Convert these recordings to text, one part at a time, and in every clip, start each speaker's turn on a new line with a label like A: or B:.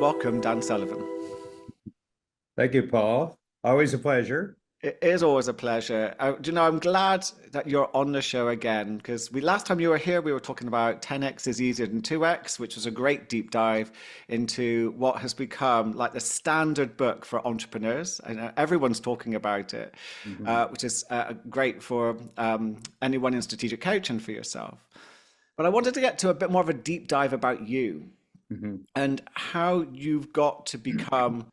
A: welcome Dan Sullivan.
B: Thank you, Paul. Always a pleasure.
A: It is always a pleasure. I'm glad that you're on the show again because last time you were here, we were talking about 10x is easier than 2x, which was a great deep dive into what has become like the standard book for entrepreneurs. And everyone's talking about it,
B: Mhm.
A: which is great for anyone in strategic coaching for yourself. But I wanted to get to a bit more of a deep dive about you
B: Mhm.
A: and how you've got to become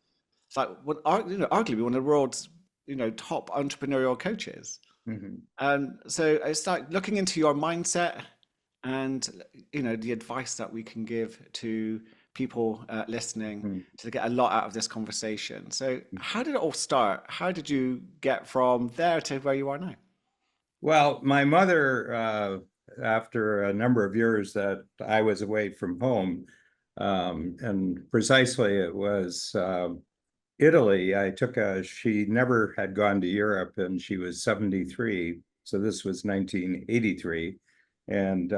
A: like arguably one of the world's top entrepreneurial coaches.
B: Mhm.
A: And so I start looking into your mindset and the advice that we can give to people listening
B: Mhm.
A: to get a lot out of this conversation. So how did it all start? How did you get from there to where you are now?
B: Well, my mother, after a number of years that I was away from home, and precisely it was Italy. She never had gone to Europe and she was 73. So this was 1983. And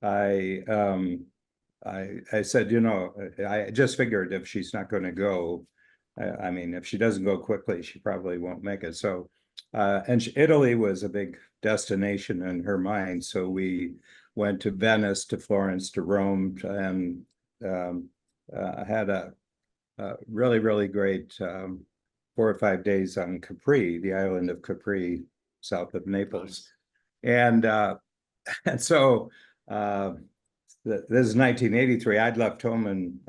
B: I, um, I said, I just figured if she's not going to go, I mean, if she doesn't go quickly, she probably won't make it. So, Italy was a big destination in her mind. So we went to Venice, to Florence, to Rome, and um, had a really, really great 4 or 5 days on Capri, the island of Capri, south of Naples.
A: Nice.
B: And and so uh, this is 1983. I'd left home in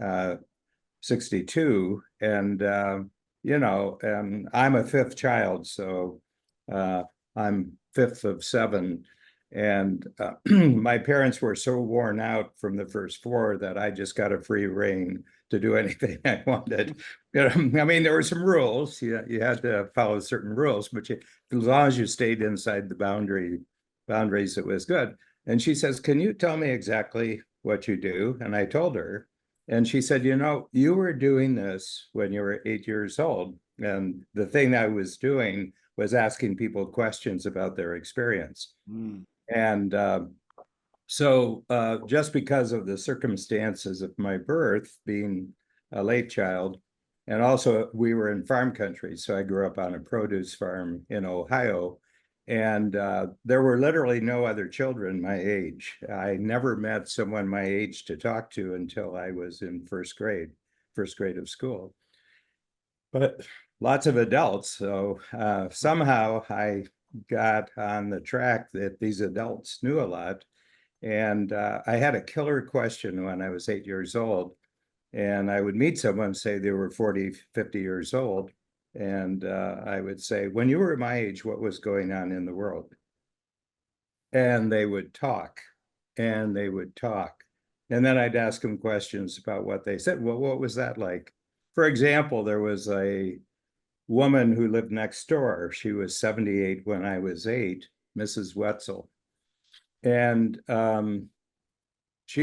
B: 62, and and I'm a fifth child, so uh, I'm fifth of seven. And my parents were so worn out from the first four that I just got a free rein to do anything I wanted. I mean, there were some rules. You had to follow certain rules, but as long as you stayed inside the boundaries, it was good. And she says, "Can you tell me exactly what you do?" And I told her, and she said, you were doing this when you were 8 years old. And the thing I was doing was asking people questions about their experience.
A: Mm.
B: And just because of the circumstances of my birth, being a late child, and also we were in farm country. So I grew up on a produce farm in Ohio. And there were literally no other children my age. I never met someone my age to talk to until I was in first grade of school. But lots of adults. So somehow I got on the track that these adults knew a lot. And I had a killer question when I was 8 years old. And I would meet someone, say they were 40, 50 years old. And I would say, when you were my age, what was going on in the world? And they would talk and they would talk. And then I'd ask them questions about what they said. Well, what was that like? For example, there was a woman who lived next door. She was 78 when I was 8, Mrs. Wetzel. And I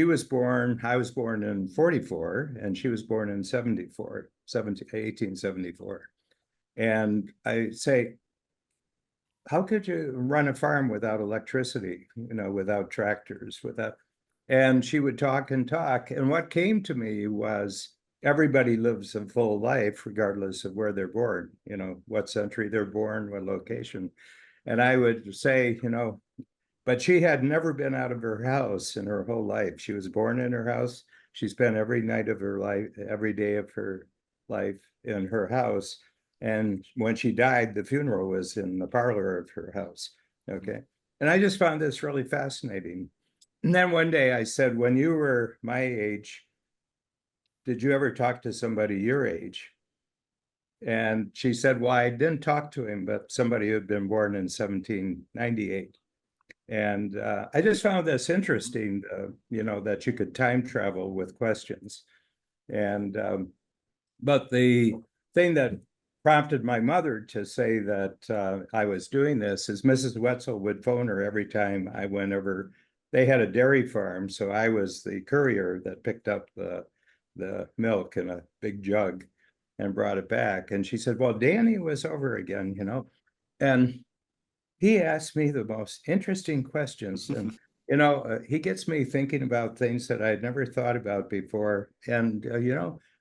B: was born in 44, and she was born in 74, 1874. And I say, how could you run a farm without electricity, without tractors, without, and she would talk and talk. And what came to me was everybody lives a full life, regardless of where they're born, what century they're born, what location. And I would say, but she had never been out of her house in her whole life. She was born in her house. She spent every night of her life, every day of her life in her house. And when she died, the funeral was in the parlor of her house. Okay. And I just found this really fascinating. And then one day I said, when you were my age, did you ever talk to somebody your age? And she said, well, I didn't talk to him, but somebody who had been born in 1798. And I just found this interesting, that you could time travel with questions. And but the thing that prompted my mother to say that I was doing this is Mrs. Wetzel would phone her every time I went over. They had a dairy farm, so I was the courier that picked up the milk in a big jug and brought it back. And she said, "Well, Danny was over again, and he asked me the most interesting questions, and he gets me thinking about things that I'd never thought about before. And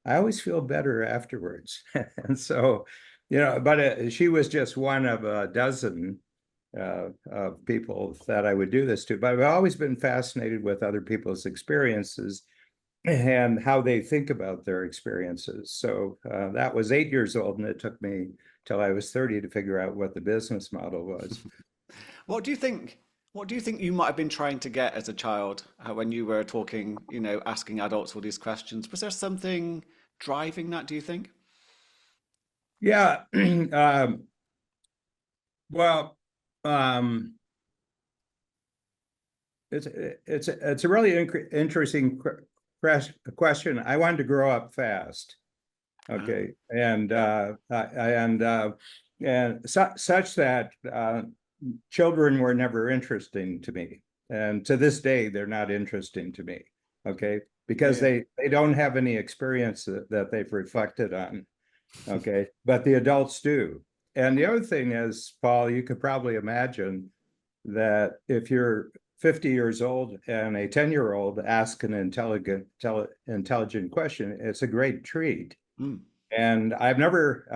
B: I always feel better afterwards. And so, you know, but she was just one of a dozen of people that I would do this to. But I've always been fascinated with other people's experiences and how they think about their experiences. So that was 8 years old, and it took me till I was 30 to figure out what the business model was.
A: What do you think? What do you think you might have been trying to get as a child when you were talking, asking adults all these questions? Was there something driving that, do you think?
B: Yeah. Well, um, it's a really interesting question. I wanted to grow up fast.
A: Oh,
B: Okay,
A: yeah.
B: and such that children were never interesting to me, and to this day they're not interesting to me. Okay,
A: Yeah,
B: because
A: yeah.
B: they don't have any experience that they've reflected on. Okay, but the adults do. And the other thing is, Paul, you could probably imagine that if you're 50 years old and a 10-year-old ask an intelligent question, it's a great treat.
A: Mm.
B: And I've never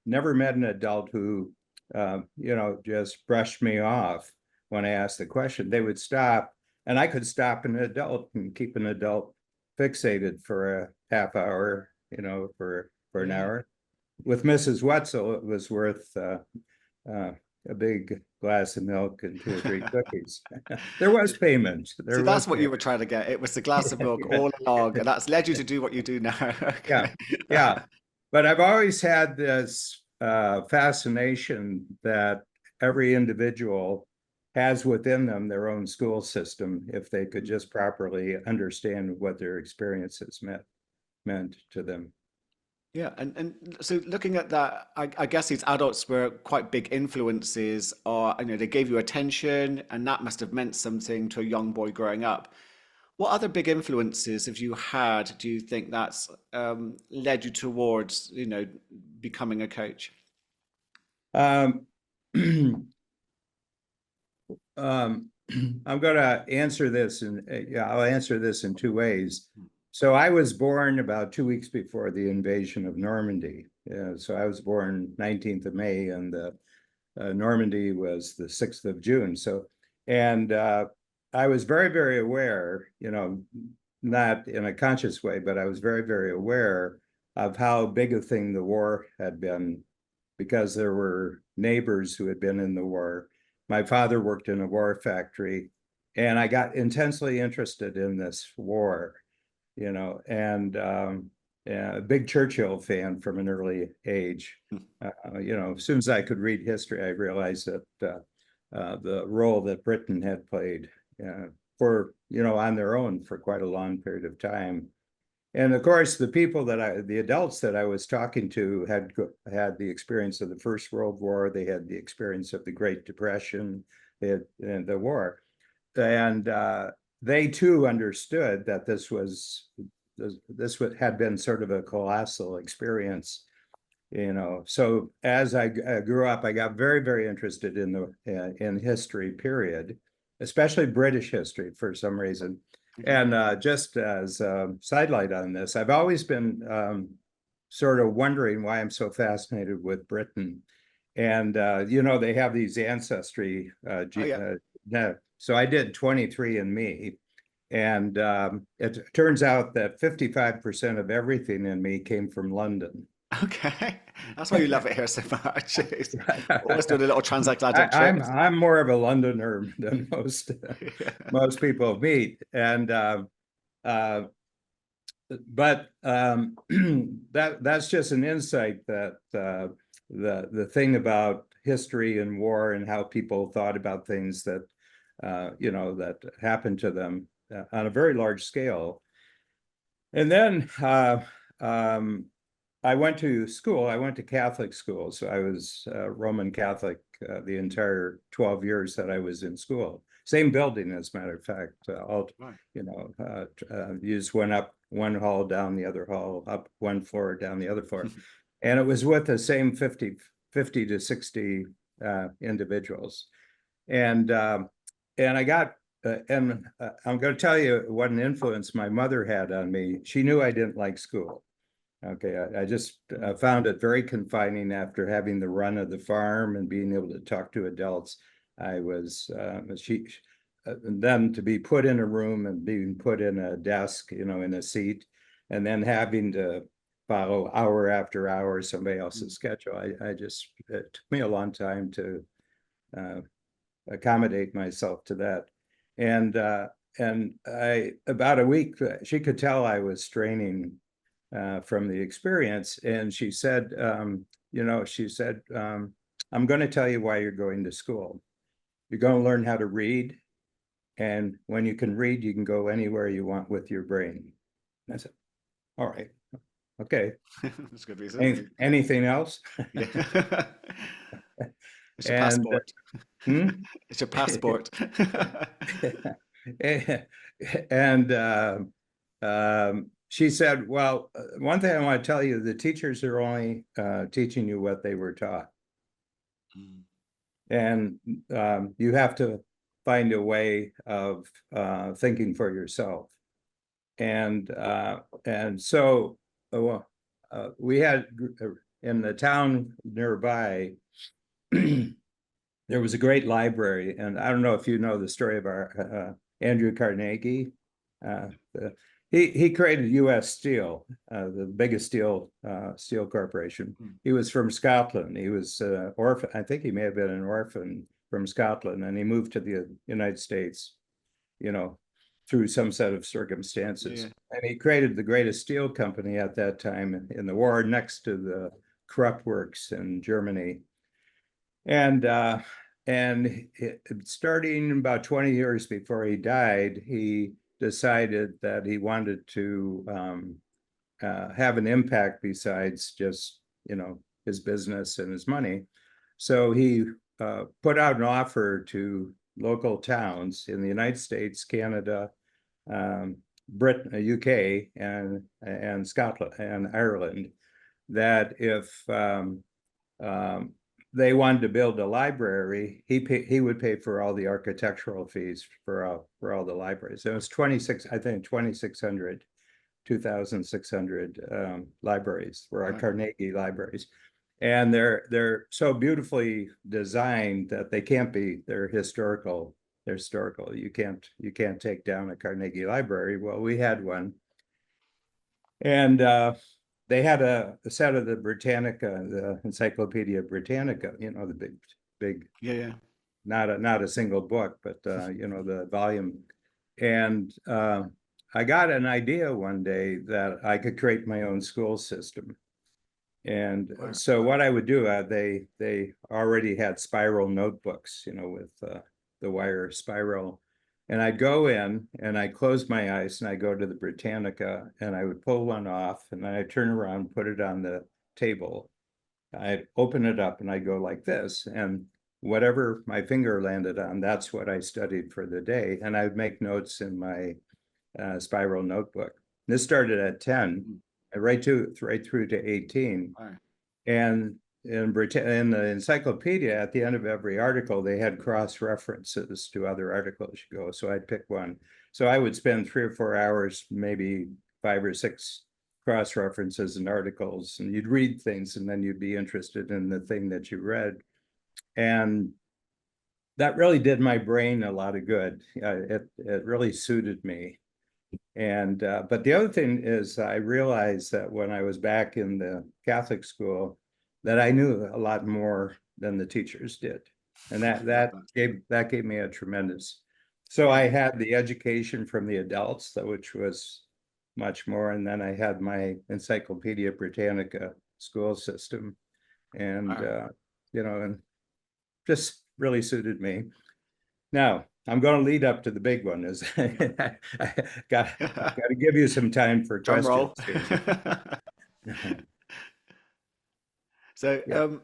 B: met an adult who just brushed me off when I asked the question. They would stop, and I could stop an adult and keep an adult fixated for a half hour, for an
A: Yeah.
B: hour. With Mrs. Wetzel, it was worth uh, a big glass of milk and two or three cookies. There was payment.
A: See,
B: There was
A: that's what you
B: payment.
A: were trying to get. It was the glass of milk all along, and that's led you to do what you do now.
B: Yeah,
A: Okay.
B: yeah. But I've always had this fascination that every individual has within them their own school system if they could just properly understand what their experiences meant to them.
A: Yeah, and so looking at that, I guess these adults were quite big influences, or they gave you attention, and that must have meant something to a young boy growing up. What other big influences have you had, do you think that's led you towards, becoming a coach?
B: Um, um, I'm going to answer this, and yeah, I'll answer this in two ways. So I was born about 2 weeks before the invasion of Normandy. So I was born 19th of May, and the Normandy was the 6th of June. So, and I was very, very aware, not in a conscious way, but I was very, very aware of how big a thing the war had been because there were neighbors who had been in the war. My father worked in a war factory, and I got intensely interested in this war, and a big Churchill fan from an early age. As soon as I could read history, I realized that the role that Britain had played for, on their own for quite a long period of time. And of course, the adults that I was talking to had the experience of the First World War. They had the experience of the Great Depression, they had the war, and they too understood that had been sort of a colossal experience. So as I grew up, I got very, very interested in history, period, especially British history for some reason.
A: Okay.
B: And just as a sidelight on this, I've always been sort of wondering why I'm so fascinated with Britain. And they have these ancestry.
A: Oh yeah.
B: So I did 23andMe, and it turns out that 55% of everything in me came from London.
A: Okay. That's why you love it here so much. Always doing a little transatlantic
B: I'm
A: trips.
B: I'm more of a Londoner than most
A: Yeah.
B: most people meet, and uh, but that's just an insight that the thing about history and war and how people thought about things that that happened to them on a very large scale. And then I went to school. I went to Catholic school, so I was Roman Catholic the entire 12 years that I was in school. Same building, as a matter of fact.
A: Right.
B: You just went up one hall, down the other hall, up one floor, down the other floor, and it was with the same 50 to 60 individuals. And I got I'm going to tell you what an influence my mother had on me. She knew I didn't like school. Okay, I just found it very confining after having the run of the farm and being able to talk to adults. I was and then to be put in a room and being put in a desk, in a seat, and then having to follow hour after hour somebody else's schedule. I just It took me a long time to uh, accommodate myself to that, and I about a week she could tell I was straining from the experience. And she said, I'm going to tell you why you're going to school. You're going to learn how to read. And when you can read, you can go anywhere you want with your brain. And I said, all right, okay.
A: That's a good reason.
B: Anything else?
A: Yeah. It's your
B: And
A: passport.
B: hmm?
A: It's your passport.
B: and she said, well, one thing I want to tell you, the teachers are only teaching you what they were taught.
A: Mm.
B: And you have to find a way of thinking for yourself. And so we had in the town nearby, there was a great library, and I don't know if you know the story of our Andrew Carnegie. Uh, the, he created U.S. Steel, the biggest steel corporation.
A: Mm.
B: He was from Scotland. He was orphan. I think he may have been an orphan from Scotland, and he moved to the United States, you know, through some set of circumstances.
A: Yeah.
B: And he created the greatest steel company at that time in the war, next to the Krupp Works in Germany. And starting about 20 years before he died, he decided that he wanted to have an impact besides just, his business and his money. So he put out an offer to local towns in the United States, Canada, Britain, UK, and Scotland and Ireland, that if they wanted to build a library, he would pay for all the architectural fees for all the libraries. It was 26, I think 2,600, 2,600 libraries were our
A: Right.
B: Carnegie libraries. And they're so beautifully designed that they can't be, they're historical. They're historical. You can't take down a Carnegie library. Well, we had one. And they had a set of the Britannica, the Encyclopedia Britannica, the big,
A: Yeah, yeah.
B: not a single book, but the volume. And I got an idea one day that I could create my own school system. And
A: Wow.
B: so what I would do, they already had spiral notebooks, with the wire spiral. And I'd go in and I'd close my eyes and I'd go to the Britannica and I would pull one off and then I'd turn around, put it on the table. I'd open it up and I'd go like this. And whatever my finger landed on, that's what I studied for the day. And I'd make notes in my spiral notebook. This started at 10, right through to 18.
A: Wow.
B: And in the encyclopedia, at the end of every article, they had cross references to other articles you go. So I'd pick one. So I would spend 3 or 4 hours, maybe 5 or 6 cross references and articles, and you'd read things and then you'd be interested in the thing that you read. And that really did my brain a lot of good. It really suited me. And but the other thing is, I realized that when I was back in the Catholic school, that I knew a lot more than the teachers did, and
A: I love
B: that gave me a tremendous. So
A: Yeah.
B: I had the education from the adults, which was much more, and then I had my Encyclopedia Britannica school system, and
A: Wow.
B: and just really suited me. Now, I'm going to lead up to the big one. Is I got to give you some time for
A: Drum
B: questions
A: roll.
B: here.
A: So,
B: Yeah.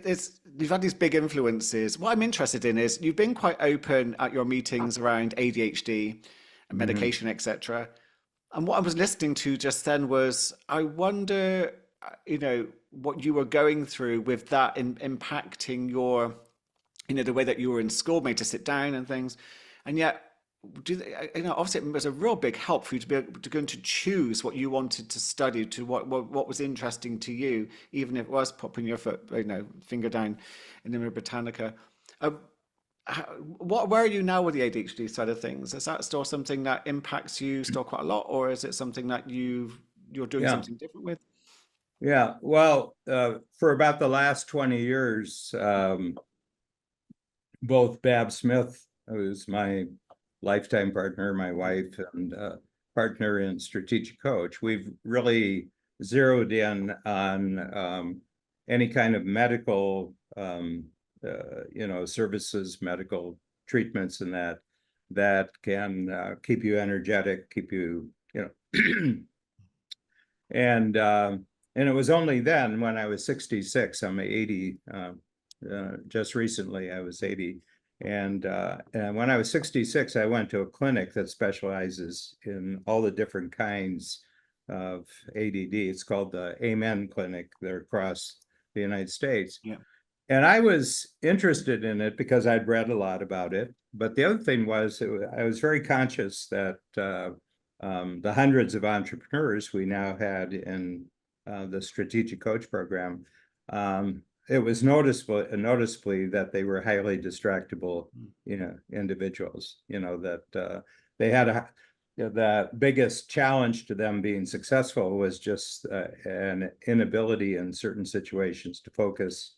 A: it's you've had these big influences. What I'm interested in is you've been quite open at your meetings around ADHD and
B: Mhm.
A: medication, etc. And what I was listening to just then was, I wonder, what you were going through with that impacting your, the way that you were in school, made to sit down and things. And yet, obviously it was a real big help for you to be able to go and to choose what you wanted to study, to what was interesting to you, even if it was popping your foot, finger down in the Britannica. Uh, where are you now with the ADHD side of things? Is that still something that impacts you still quite a lot, or is it something that you're doing
B: Yeah.
A: something different with?
B: Yeah. Well, for about the last 20 years, both Bab Smith, who's my lifetime partner, my wife, and partner in strategic coach, we've really zeroed in on any kind of medical, services, medical treatments, and that can keep you energetic, keep you, and and it was only then when I was 66, I'm 80, just recently I was 80. And when I was 66, I went to a clinic that specializes in all the different kinds of ADD. It's called the Amen Clinic. They're across the United States.
A: Yeah.
B: And I was interested in it because I'd read a lot about it. But the other thing was, I was very conscious that the hundreds of entrepreneurs we now had in the strategic coach program, it was noticeably that they were highly distractible, individuals. That they had the biggest challenge to them being successful was just an inability in certain situations to focus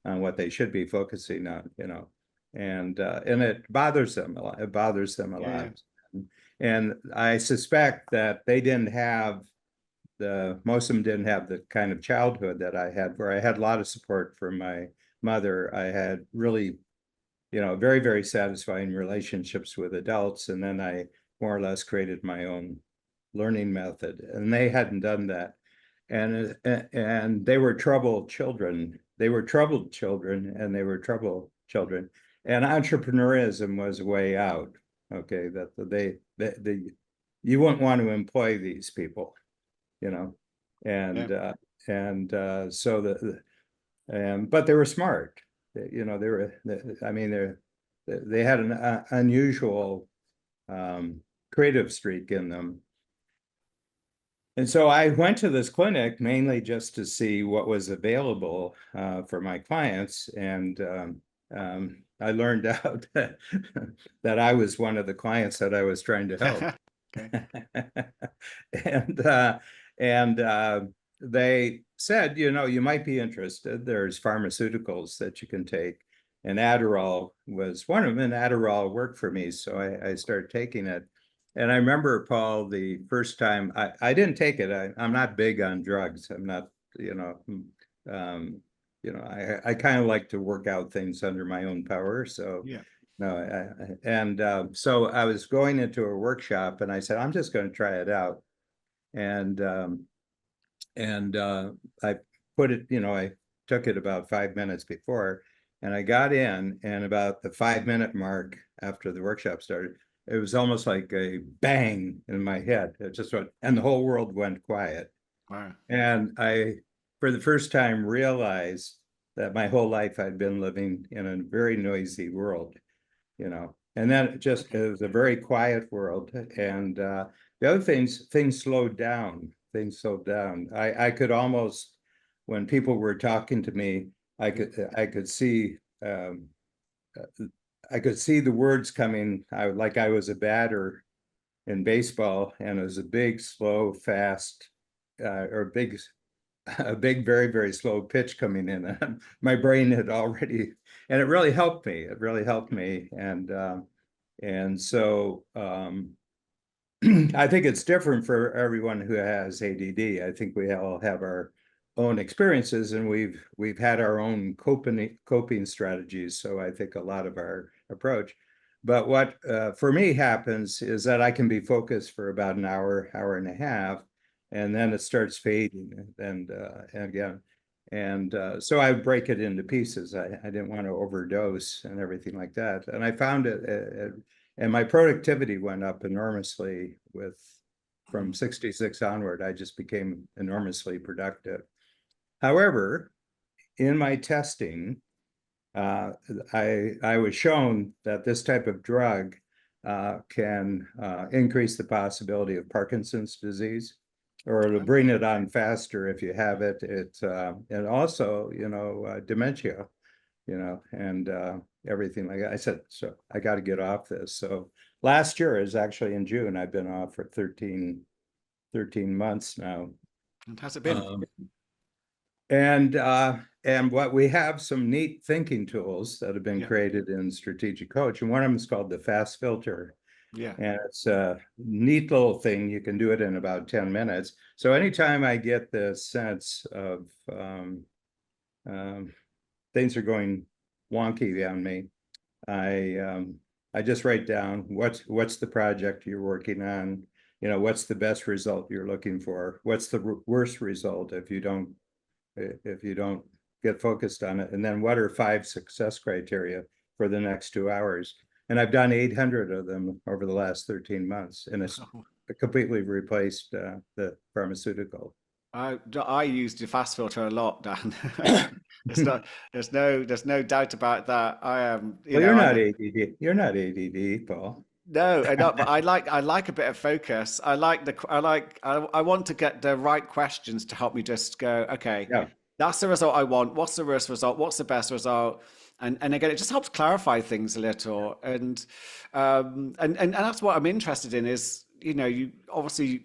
B: on what they should be focusing on, and it bothers them a lot. It bothers them a
A: Yeah,
B: lot.
A: yeah.
B: And I suspect that they didn't have most of them didn't have the kind of childhood that I had, where I had a lot of support from my mother. I had really, very, very satisfying relationships with adults. And then I more or less created my own learning method, and they hadn't done that. And they were troubled children. They were troubled children, and they were troubled children. And entrepreneurism was a way out. Okay, you wouldn't want to employ these people, you know,
A: Yeah.
B: and so but they were smart. They were. I mean, they had an unusual creative streak in them. And so I went to this clinic mainly just to see what was available for my clients. And I learned out that I was one of the clients that I was trying to help.
A: Okay.
B: and they said, you might be interested. There's pharmaceuticals that you can take. And Adderall was one of them, and Adderall worked for me. So I started taking it. And I remember, Paul, the first time I didn't take it. I'm not big on drugs. I'm not, um, I kind of like to work out things under my own power. So
A: Yeah.
B: no, and so I was going into a workshop, and I said, I'm just going to try it out. And and I put it, I took it about 5 minutes before, and I got in, and about the 5 minute mark after the workshop started, it was almost like a bang in my head. It just went, and the whole world went quiet.
A: Wow.
B: And I, for the first time, realized that my whole life I'd been living in a very noisy world, and then it was a very quiet world. And the other things slowed down. Things slowed down. I could almost, when people were talking to me, I could see I could see the words coming. Like I was a batter in baseball, and it was a big, slow, fast, or a big, very, very slow pitch coming in. My brain had already, and it really helped me. It really helped me. And so I think it's different for everyone who has ADD. I think we all have our own experiences, and we've had our own coping strategies. So I think a lot of our approach. But what for me happens is that I can be focused for about an hour, hour and a half, and then it starts fading, and again. And so I break it into pieces. I didn't want to overdose and everything like that. And I found and my productivity went up enormously from 66 onward. I just became enormously productive. However, in my testing, I was shown that this type of drug can increase the possibility of Parkinson's disease, or it'll bring it on faster if you have it. And also, dementia, and everything like that. I said, so I got to get off this. So last year is actually in June. I've been off for 13 months now.
A: And how's it been?
B: And what we have some neat thinking tools that have been
A: Yeah.
B: created in Strategic Coach, and one of them is called the Fast Filter.
A: Yeah.
B: And it's a neat little thing. You can do it in about 10 minutes. So anytime I get the sense of things are going wonky on me, I just write down what's the project you're working on, what's the best result you're looking for, what's the worst result if you don't get focused on it, and then what are 5 success criteria for the next 2 hours. And I've done 800 of them over the last 13 months, and it's completely replaced the pharmaceutical.
A: I use the fast filter a lot, Dan. There's no doubt about that. I am,
B: Well, you're not ADD. You're not ADD, Paul.
A: No, I not, but I like a bit of focus. I want to get the right questions to help me just go, okay,
B: Yeah.
A: that's the result I want. What's the worst result? What's the best result? And again, it just helps clarify things a little. And that's what I'm interested in is, you obviously,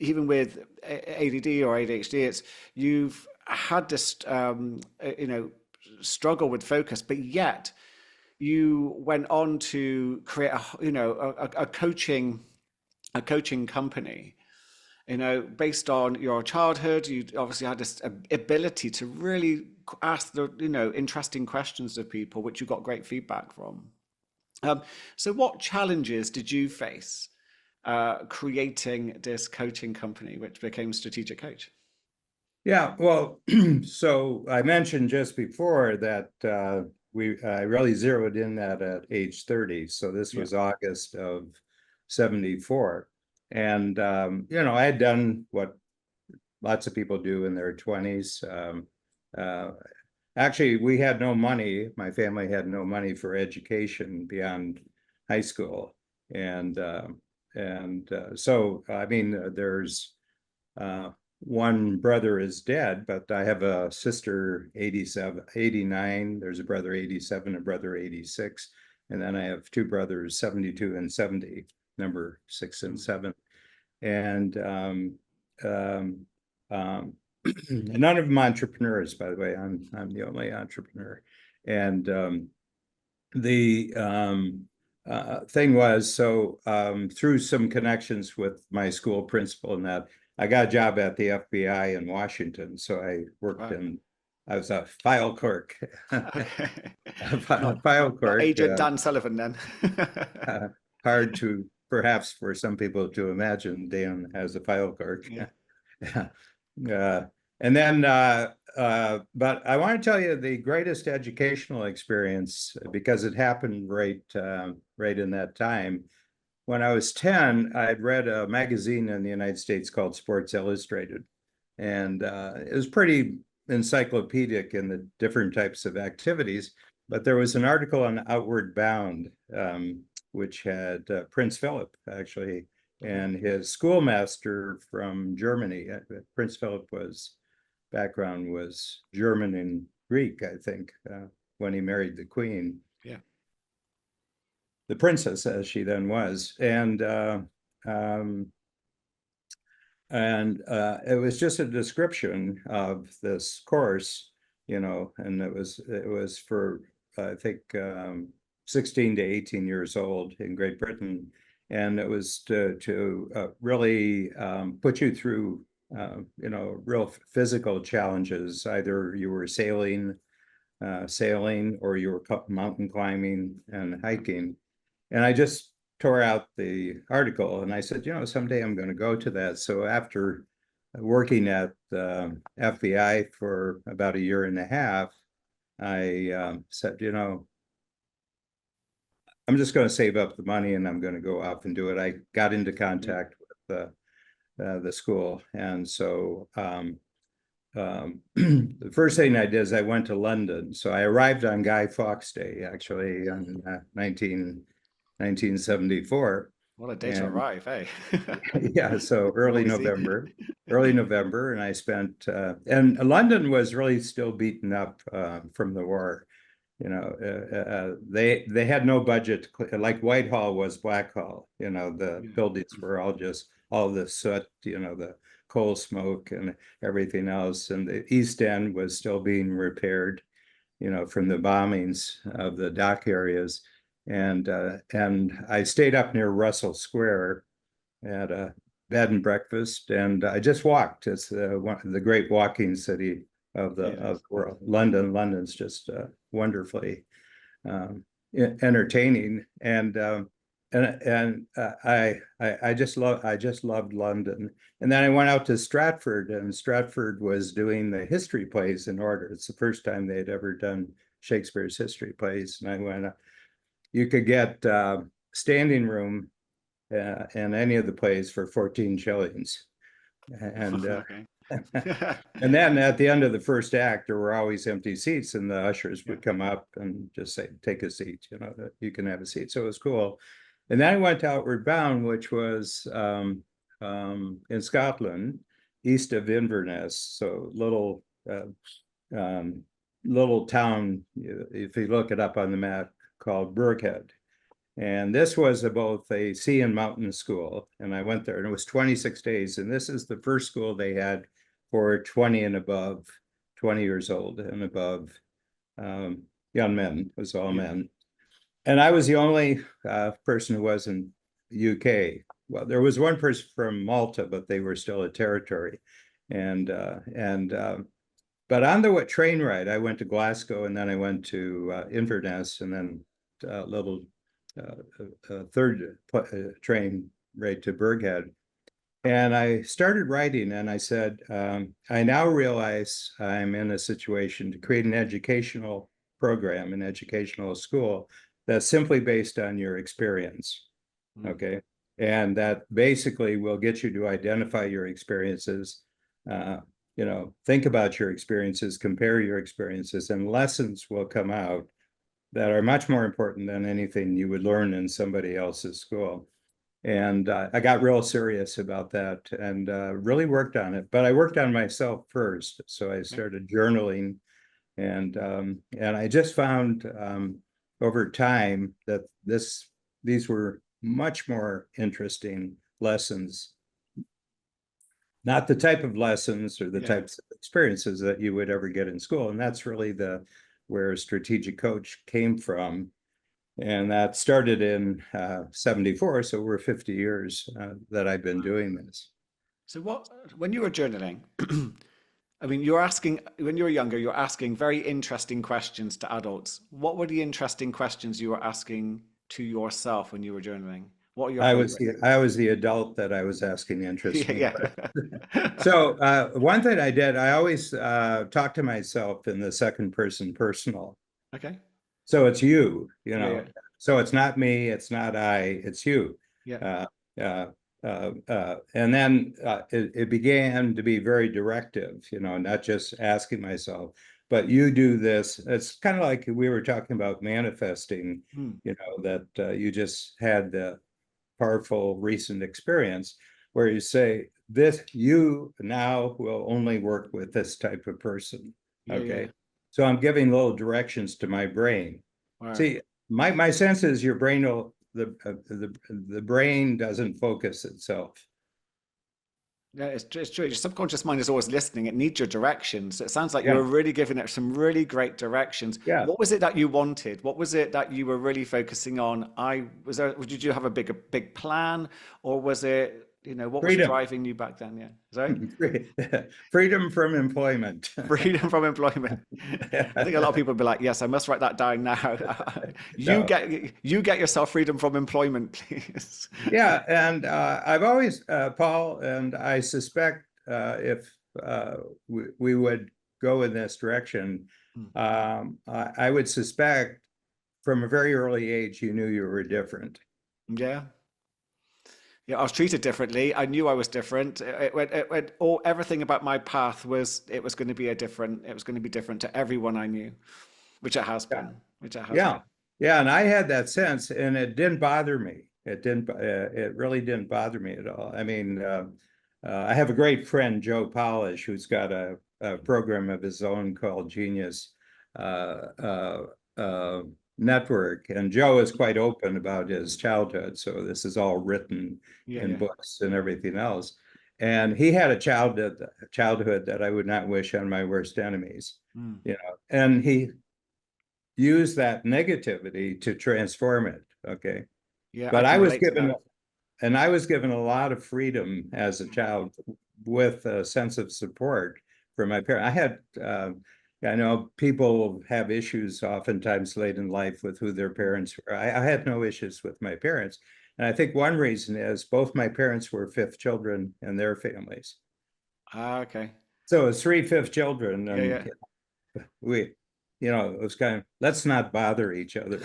A: even with ADD or ADHD, you've had this, struggle with focus, but yet you went on to create a coaching company, based on your childhood. You obviously had this ability to really ask the interesting questions of people, which you got great feedback from. So what challenges did you face creating this coaching company, which became Strategic Coach?
B: Yeah, well, so I mentioned just before that I really zeroed in that at age 30. So this was August of 74. And, I had done what lots of people do in their 20s. Actually, we had no money. My family had no money for education beyond high school. And so, I mean, there's one brother is dead, but I have a sister 87, 89. There's a brother 87, a brother 86. And then I have 2 brothers, 72 and 70, number 6 and 7. And none of them entrepreneurs, by the way. I'm the only entrepreneur. And the thing was, so through some connections with my school principal and that, I got a job at the FBI in Washington. So I worked I was a file clerk.
A: Okay.
B: File clerk.
A: Agent Dan Sullivan then.
B: Hard to perhaps for some people to imagine Dan as a file clerk. And then, but I want to tell you the greatest educational experience, because it happened right in that time. When I was 10, I'd read a magazine in the United States called Sports Illustrated. And it was pretty encyclopedic in the different types of activities. But there was an article on Outward Bound, which had Prince Philip, actually, and his schoolmaster from Germany. Prince Philip background was German and Greek, I think, when he married the Queen.
A: Yeah.
B: The princess, as she then was. And it was just a description of this course, and it was for, I think, 16 to 18 years old in Great Britain. And it was to really put you through, real physical challenges. Either you were sailing, or you were mountain climbing and hiking. And I just tore out the article and I said, someday I'm going to go to that. So after working at the FBI for about a year and a half, I said, I'm just going to save up the money and I'm going to go off and do it. I got into contact with the school. And so the first thing I did is I went to London. So I arrived on Guy Fawkes Day, actually, in 1974.
A: What a day to
B: And
A: arrive, eh?
B: yeah, so
A: Noisy.
B: early November, and I spent, and London was really still beaten up from the war. They had no budget, like Whitehall was Blackhall. The
A: Yeah.
B: buildings were all just all the soot, the coal smoke and everything else. And the East End was still being repaired, from the bombings of the dock areas. And I stayed up near Russell Square at a bed and breakfast, and I just walked. It's the great walking city
A: It
B: of
A: is.
B: the world. London's just wonderfully um, entertaining, and I just loved London. And then I went out to Stratford, and Stratford was doing the history plays in order. It's the first time they'd ever done Shakespeare's history plays, and I went. You could get standing room in any of the plays for 14 shillings. And
A: Okay.
B: and then at the end of the first act, there were always empty seats, and the ushers
A: Yeah.
B: would come up and just say, "Take a seat. That you can have a seat." So it was cool. And then I went to Outward Bound, which was in Scotland, east of Inverness, so um, little town. If you look it up on the map, called Burghead. And this was both a sea and mountain school. And I went there, and it was 26 days. And this is the first school they had for 20 and above, 20 years old and above um, young men. It was all
A: Yeah.
B: men. And I was the only person who wasn't UK. Well, there was one person from Malta, but they were still a territory. And but on the train ride, I went to Glasgow, and then I went to Inverness, and then a little third train right to Burghead. And I started writing, and I said, I now realize I'm in a situation to create an educational program, an educational school that's simply based on your experience.
A: Mm.
B: Okay. And that basically will get you to identify your experiences, uh, think about your experiences, compare your experiences, and lessons will come out that are much more important than anything you would learn in somebody else's school. And I got real serious about that, and really worked on it. But I worked on myself first. So I
A: Okay.
B: started journaling, and I just found over time that these were much more interesting lessons, not the type of lessons or the
A: Yeah.
B: types of experiences that you would ever get in school. And that's really where strategic coach came from. And that started in 74. So we're 50 years that I've been doing this.
A: So when you were journaling, I mean, you're asking, when you were younger, you're asking very interesting questions to adults. What were the interesting questions you were asking to yourself when you were journaling? What are your favorites?
B: I was the adult that I was asking interesting
A: Yeah,
B: questions.
A: yeah.
B: So one thing I did, I always talk to myself in the second person personal.
A: Okay.
B: So it's you,
A: Yeah, yeah,
B: So it's not me, it's not I, it's you.
A: yeah.
B: Uh, uh, and then it began to be very directive, not just asking myself, but you do this. It's kind of like we were talking about manifesting,
A: Hmm.
B: that you just had the powerful recent experience where you say, this, you now will only work with this type of person.
A: Yeah, yeah.
B: Okay. So I'm giving little directions to my brain.
A: Wow.
B: See, my sense is your brain will the brain doesn't focus itself.
A: Yeah, it's true. Your subconscious mind is always listening. It needs your directions. It sounds like you
B: Yeah.
A: were really giving it some really great directions.
B: Yeah.
A: What was it that you wanted? What was it that you were really focusing on? Did you have a big plan, or was it, what was
B: Freedom.
A: driving you back then? Yeah. Sorry?
B: Freedom from employment.
A: Freedom from employment. I think a lot of people would be like, yes, I must write that down now.
B: No.
A: You get yourself freedom from employment, please.
B: Yeah, and I've always, Paul, and I suspect if we would go in this direction,
A: Hmm.
B: I would suspect from a very early age you knew you were different.
A: Yeah. Yeah, I was treated differently. I knew I was different. Everything about my path it was going to be different to everyone I knew, which it has
B: Yeah,
A: been, which it has
B: yeah.
A: been.
B: Yeah, and I had that sense, and it didn't bother me. It didn't. It really didn't bother me at all. I mean, I have a great friend, Joe Polish, who's got a program of his own called Genius uh, uh, uh, Network, and Joe is quite open about his childhood. So this is all written
A: Yeah,
B: in
A: yeah.
B: books and everything else. And he had a childhood that I would not wish on my worst enemies.
A: Mm.
B: You know, and he use that negativity to transform it. Okay.
A: Yeah, I
B: But
A: can relate to that.
B: I was given a lot of freedom as a child with a sense of support from my parents. I know people have issues oftentimes late in life with who their parents were. I had no issues with my parents. And I think one reason is both my parents were fifth children in their families.
A: Ah, okay.
B: So it's three fifth children,
A: Yeah,
B: and
A: yeah.
B: we, it was kind of, let's not bother each other.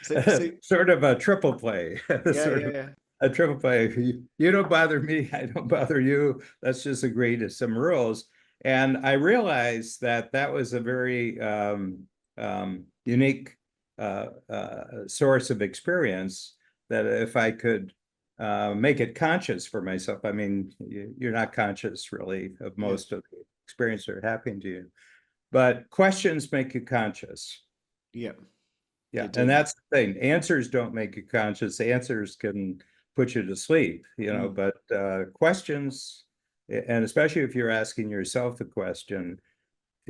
A: So,
B: Sort of a triple play,
A: yeah,
B: sort
A: yeah,
B: of
A: yeah.
B: a triple play. You don't bother me, I don't bother you. Let's just agree to some rules. And I realized that that was a very unique source of experience. That if I could make it conscious for myself, I mean, you're not conscious really of
A: Yeah,
B: most of the experience that are happening to you, but questions make you conscious.
A: yeah, they
B: Yeah, and
A: do.
B: that's the thing. Answers don't make you conscious. Answers can put you to sleep,
A: Mm.
B: but questions, and especially if you're asking yourself the question,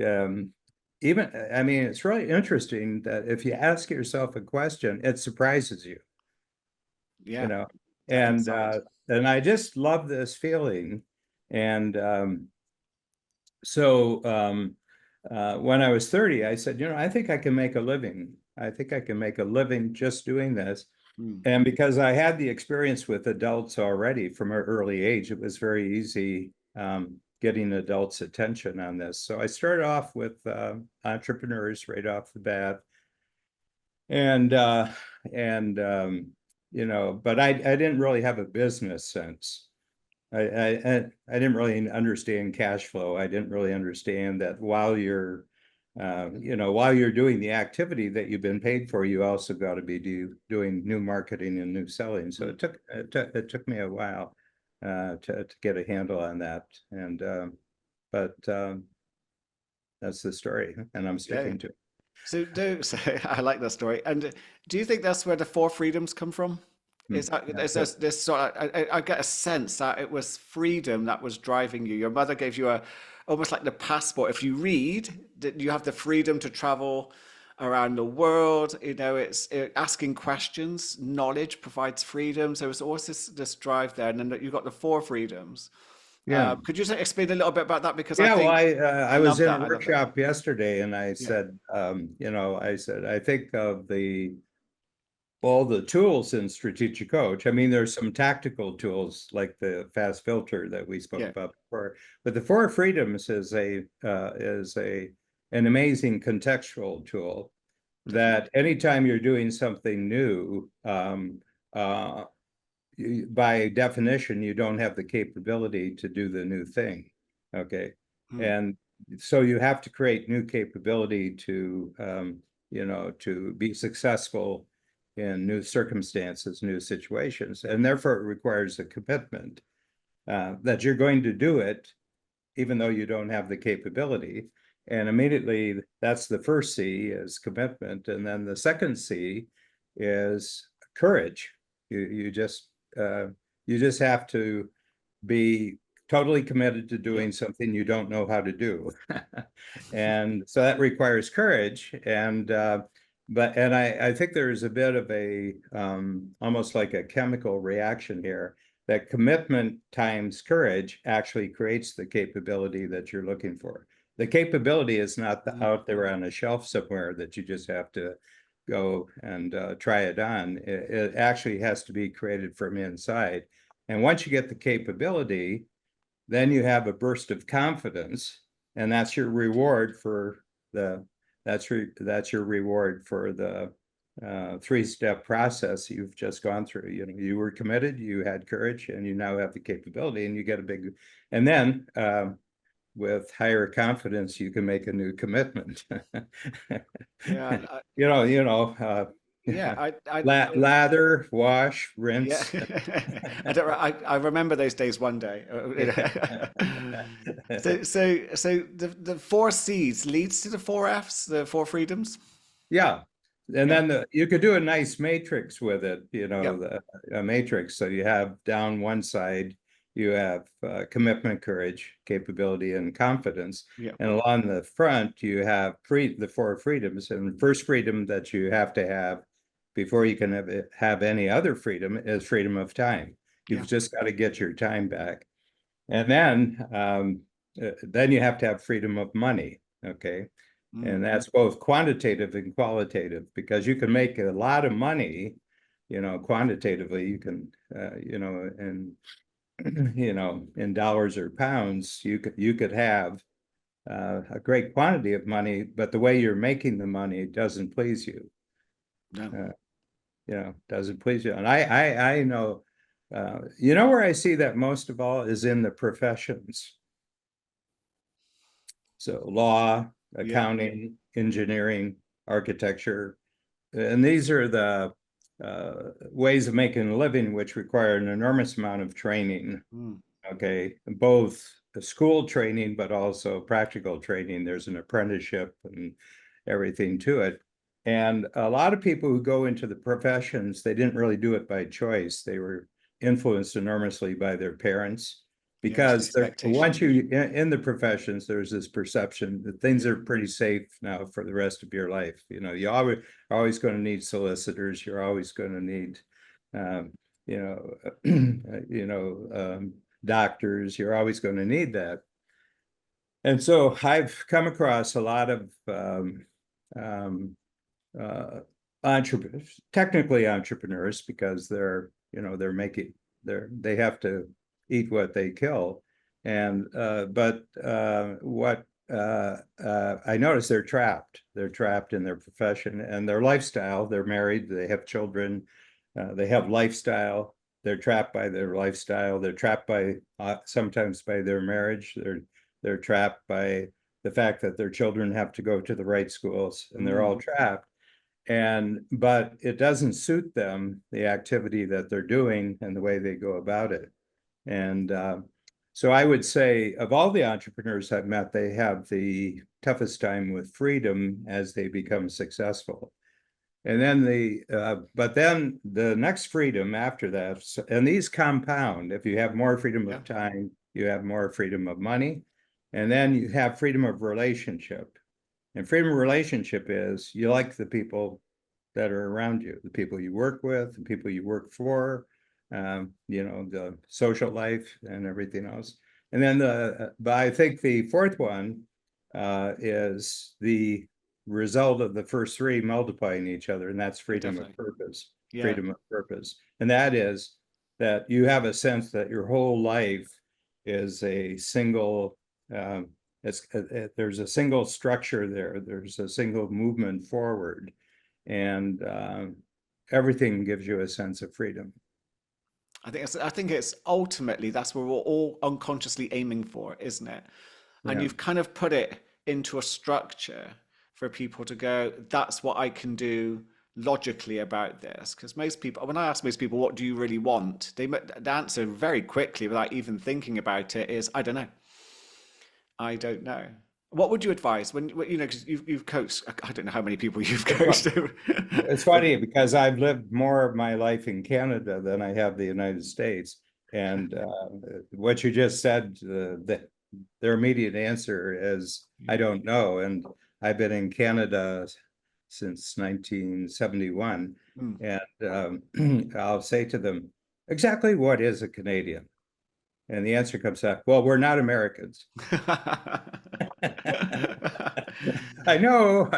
B: um, even, I mean, it's really interesting that if you ask yourself a question, it surprises you, you
A: Yeah,
B: know,
A: that
B: and
A: insight.
B: uh, and I just love this feeling. And when I was 30, I said, I think I can make a living. I think I can make a living just doing this.
A: Mm.
B: And because I had the experience with adults already from an early age, it was very easy getting adults' attention on this. So I started off with entrepreneurs right off the bat. And and but I didn't really have a business sense. I didn't really understand cash flow. I didn't really understand that while you're doing the activity that you've been paid for, you also got to be doing new marketing and new selling. So
A: Mm.
B: it took me a while to get a handle on that. And but that's the story, and I'm
A: Yeah, yeah.
B: sticking to it.
A: So I like that story. And do you think that's where the four freedoms come from?
B: Yeah,
A: Is this sort of, I get a sense that it was freedom that was driving you. Your mother gave you almost like the passport. If you read, that you have the freedom to travel around the world. Asking questions. Knowledge provides freedom. So it's always this drive there. And then you've got the four freedoms.
B: yeah.
A: Could you explain a little bit about that? Because I
B: Yeah, well,
A: think
B: I
A: I
B: was
A: love
B: in a
A: that. I love that.
B: workshop yesterday, and I
A: Yeah.
B: said, I think of all the tools in strategic coach. I mean, there's some tactical tools like the fast filter that we spoke
A: Yeah.
B: about before, but the four freedoms is an amazing contextual tool
A: Definitely.
B: that anytime you're doing something new, uh, by definition, you don't have the capability to do the new thing. Okay.
A: Hmm.
B: And so you have to create new capability to be successful in new circumstances, new situations. And therefore, it requires a commitment that you're going to do it, even though you don't have the capability. And immediately, that's the first C is commitment. And then the second C is courage. You, you just uh, you just have to be totally committed to
A: Yeah.
B: doing something you don't know how to do. And so that requires courage. And I think there's a bit of a almost like a chemical reaction here that commitment times courage actually creates the capability that you're looking for. The capability is not
A: Mm.
B: out there on a shelf somewhere that you just have to go and try it on. It actually has to be created from inside. And once you get the capability, then you have a burst of confidence, and that's your reward for the that's your reward for the three-step process you've just gone through. You were committed, you had courage, and you now have the capability, and you get a big. And then with higher confidence, you can make a new commitment.
A: Yeah, yeah,
B: lather, wash,
A: yeah.
B: rinse.
A: I remember those days one day. So the four C's leads to the four F's, the four freedoms.
B: Yeah. And
A: Yeah.
B: then you could do a nice matrix with it,
A: Yep.
B: a matrix. So you have down one side, you have commitment, courage, capability, and confidence.
A: Yep.
B: And along the front, you have the four freedoms. And the first freedom that you have to have before you can have any other freedom is freedom of time.
A: Yeah.
B: You've just got to get your time back. And then you have to have freedom of money. Okay.
A: Mm.
B: And that's both quantitative and qualitative because you can make a lot of money, quantitatively, you can, and, in dollars or pounds, you could have a great quantity of money, but the way you're making the money doesn't please you,
A: No.
B: uh, doesn't please you. And I know, where I see that most of all is in the professions. So law,
A: Yeah.
B: accounting, engineering, architecture, and these are the ways of making a living, which require an enormous amount of training.
A: Mm.
B: Okay, both school training, but also practical training. There's an apprenticeship and everything to it. And a lot of people who go into the professions, they didn't really do it by choice. They were influenced enormously by their parents
A: Yes.
B: because once
A: Expectation.
B: you in the professions, there's this perception that things are pretty safe now for the rest of your life. You always are always going to need solicitors. You're always going to need, um, you know, doctors. You're always going to need that. And so I've come across a lot of um, uh, entrepreneurs, technically entrepreneurs, because they have to eat what they kill. And but what I notice they're trapped. They're trapped in their profession and their lifestyle. They're married. They have children. They have lifestyle. They're trapped by their lifestyle. They're trapped by sometimes by their marriage. They're trapped by the fact that their children have to go to the right schools, and they're all
A: Mm.
B: trapped. But it doesn't suit them, the activity that they're doing and the way they go about it. And so I would say of all the entrepreneurs I've met, they have the toughest time with freedom as they become successful. And then but then the next freedom after that, and these compound. If you have more freedom
A: Yeah.
B: of time, you have more freedom of money, and then you have freedom of relationship. And freedom of relationship is you like the people that are around you, the people you work with, the people you work for, the social life and everything else. And then but I think the fourth one is the result of the first three multiplying each other, and that's
A: Oh,
B: freedom of
A: definitely.
B: purpose.
A: Yeah.
B: Freedom of purpose. And that is that you have a sense that your whole life is a single, there's a single structure there, there's a single movement forward, and everything gives you a sense of freedom.
A: I think it's ultimately that's what we're all unconsciously aiming for, isn't it? And
B: Yeah.
A: you've kind of put it into a structure for people to go, that's what I can do logically about this. Because most people, when I ask most people, what do you really want? The answer very quickly, without even thinking about it, is, I don't know. I don't know. What would you advise because you've coached, I don't know how many people you've
B: It's fun.
A: coached.
B: It's funny because I've lived more of my life in Canada than I have the United States. And what you just said, their immediate answer is, I don't know. And I've been in Canada since 1971.
A: Mm.
B: And I'll say to them, exactly what is a Canadian? And the answer comes back, well, we're not Americans. I know.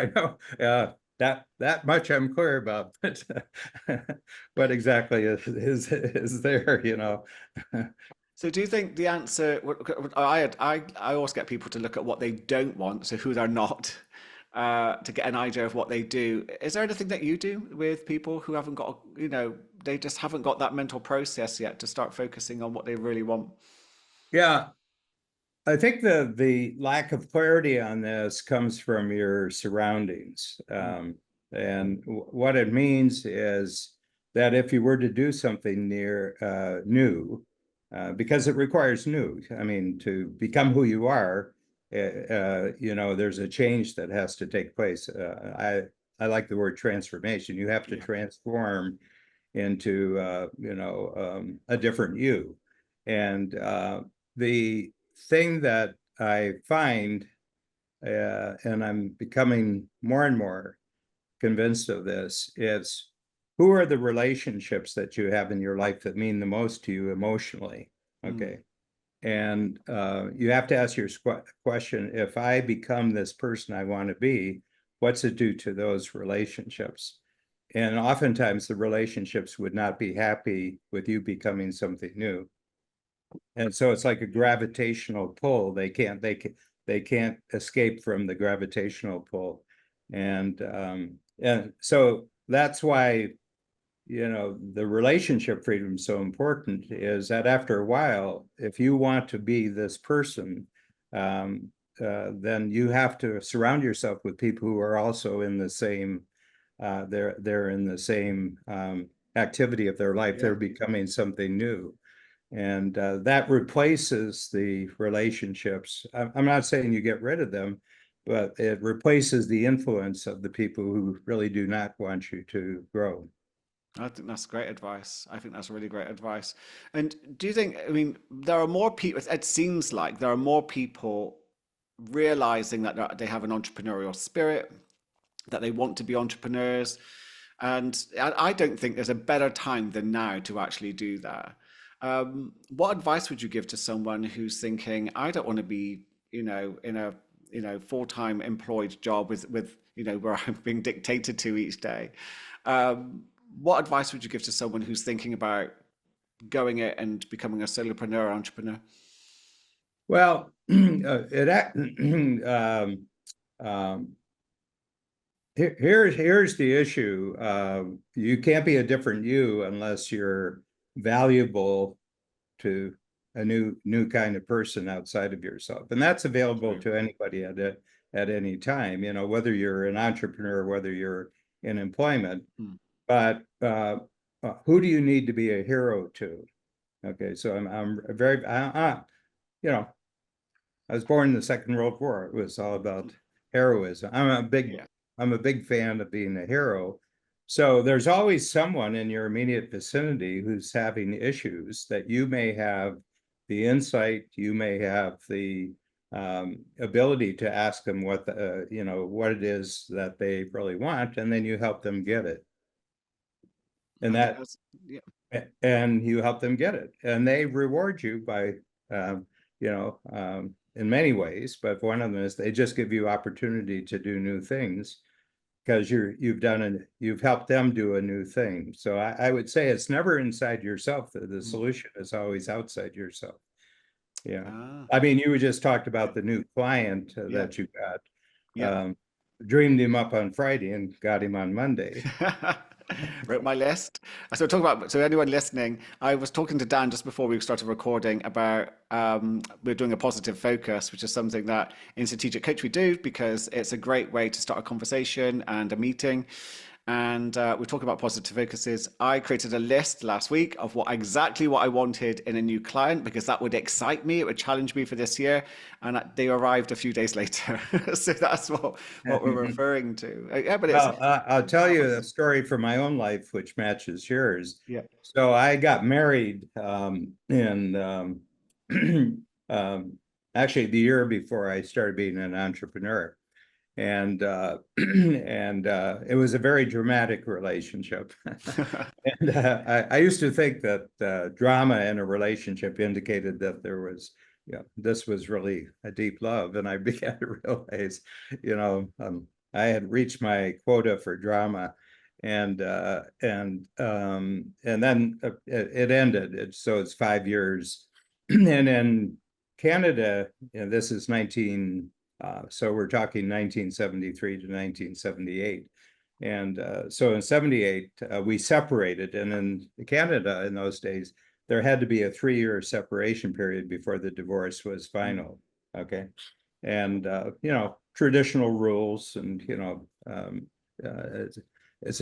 B: That much I'm clear about, but what exactly is there?
A: So do you think the answer, I always get people to look at what they don't want, so who they're not, to get an idea of what they do. Is there anything that you do with people who haven't got, they just haven't got that mental process yet to start focusing on what they really want?
B: Yeah, I think the lack of clarity on this comes from your surroundings. And what it means is that if you were to do something new, because it requires new, I mean, to become who you are, there's a change that has to take place. I like the word transformation. You have to
A: Yeah.
B: transform into a different you. And the thing that I find, and I'm becoming more and more convinced of this, is who are the relationships that you have in your life that mean the most to you emotionally?
A: Mm.
B: Okay. And you have to ask your question, if I become this person I want to be, what's it do to those relationships? And oftentimes the relationships would not be happy with you becoming something new. And so it's like a
A: Yeah.
B: gravitational pull. They can't escape from the gravitational pull. And so that's why, the relationship freedom is so important, is that after a while, if you want to be this person, um, then you have to surround yourself with people who are also in the same, they're in the same activity of their life.
A: Yeah.
B: They're becoming something new. And that replaces the relationships. I'm not saying you get rid of them, but it replaces the influence of the people who really do not want you to grow.
A: I think that's great advice. I think that's really great advice. And do you think, I mean, there are more people, it seems like there are more people realizing that they have an entrepreneurial spirit, that they want to be entrepreneurs. And I don't think there's a better time than now to actually do that. What advice would you give to someone who's thinking, I don't want to be, in a, full-time employed job with, where I'm being dictated to each day? Um, what advice would you give to someone who's thinking about going it and becoming a solopreneur entrepreneur?
B: Well, um, here's the issue. You can't be a different you unless you're valuable to a new kind of person outside of yourself, and that's available
A: True.
B: to anybody at any time. Whether you're an entrepreneur, whether you're in employment.
A: Hmm.
B: But who do you need to be a hero to? Okay, so I'm very you know I was born in the Second World War. It was all about heroism.
A: Yeah.
B: I'm a big fan of being a hero. So there's always someone in your immediate vicinity who's having issues that you may have the insight, you may have the ability to ask them what it is that they really want, and then you help them get it. And
A: I think
B: that
A: that's, yeah.
B: and you help them get it, and they reward you by in many ways, but one of them is they just give you opportunity to do new things because you've helped them do a new thing. So I would say it's never inside yourself. The
A: Mm.
B: solution is always outside yourself. Yeah.
A: Ah,
B: I mean, you just talked
A: yeah.
B: about the new client
A: Yeah.
B: that you got.
A: Yeah.
B: Dreamed him up on Friday and got him on Monday.
A: Wrote my list. So talk about, so anyone listening, I was talking to Dan just before we started recording about we're doing a positive focus, which is something that in strategic coach we do because it's a great way to start a conversation and a meeting. And we're talking about positive focuses. I created a list last week of exactly what I wanted in a new client because that would excite me. It would challenge me for this year. And they arrived a few days later. So that's what we're referring to. Yeah, but it's
B: Well, I'll tell you a
A: powerful.
B: story from my own life, which matches yours.
A: Yeah.
B: So I got married in um, actually the year before I started being an entrepreneur, and and it was a very dramatic relationship. And I used to think that drama in a relationship indicated that this was really a deep love, and I began to realize, I had reached my quota for drama, and then it ended. So it's 5 years, and in Canada, this is 19. So we're talking 1973 to 1978. And so in 78, we separated. And in Canada in those days, there had to be a 3-year separation period before the divorce was
A: Mm.
B: final. Okay. And, traditional rules and, it's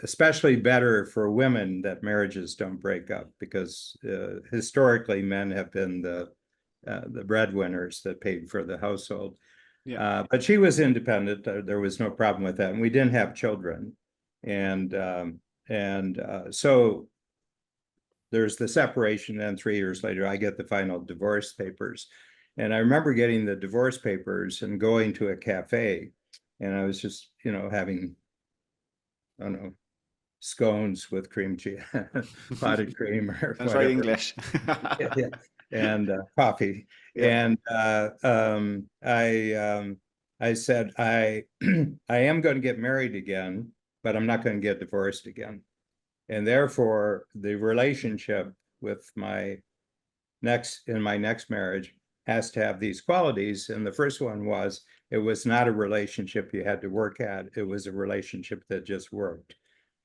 B: especially better for women that marriages don't break up because historically men have been the breadwinners that paid for the household.
A: Yeah.
B: But she was independent. There was no problem with that. And we didn't have children. And so there's the separation. And 3 years later, I get the final divorce papers. And I remember getting the divorce papers and going to a cafe. And I was just, having, I don't know, scones with cream cheese, potted cream or
A: Sounds very
B: whatever.
A: English.
B: Yeah, and coffee.
A: Yeah.
B: And I said, I am going to get married again, but I'm not going to get divorced again. And therefore, the relationship with my next marriage has to have these qualities. And the first one was, it was not a relationship you had to work at. It was a relationship that just worked.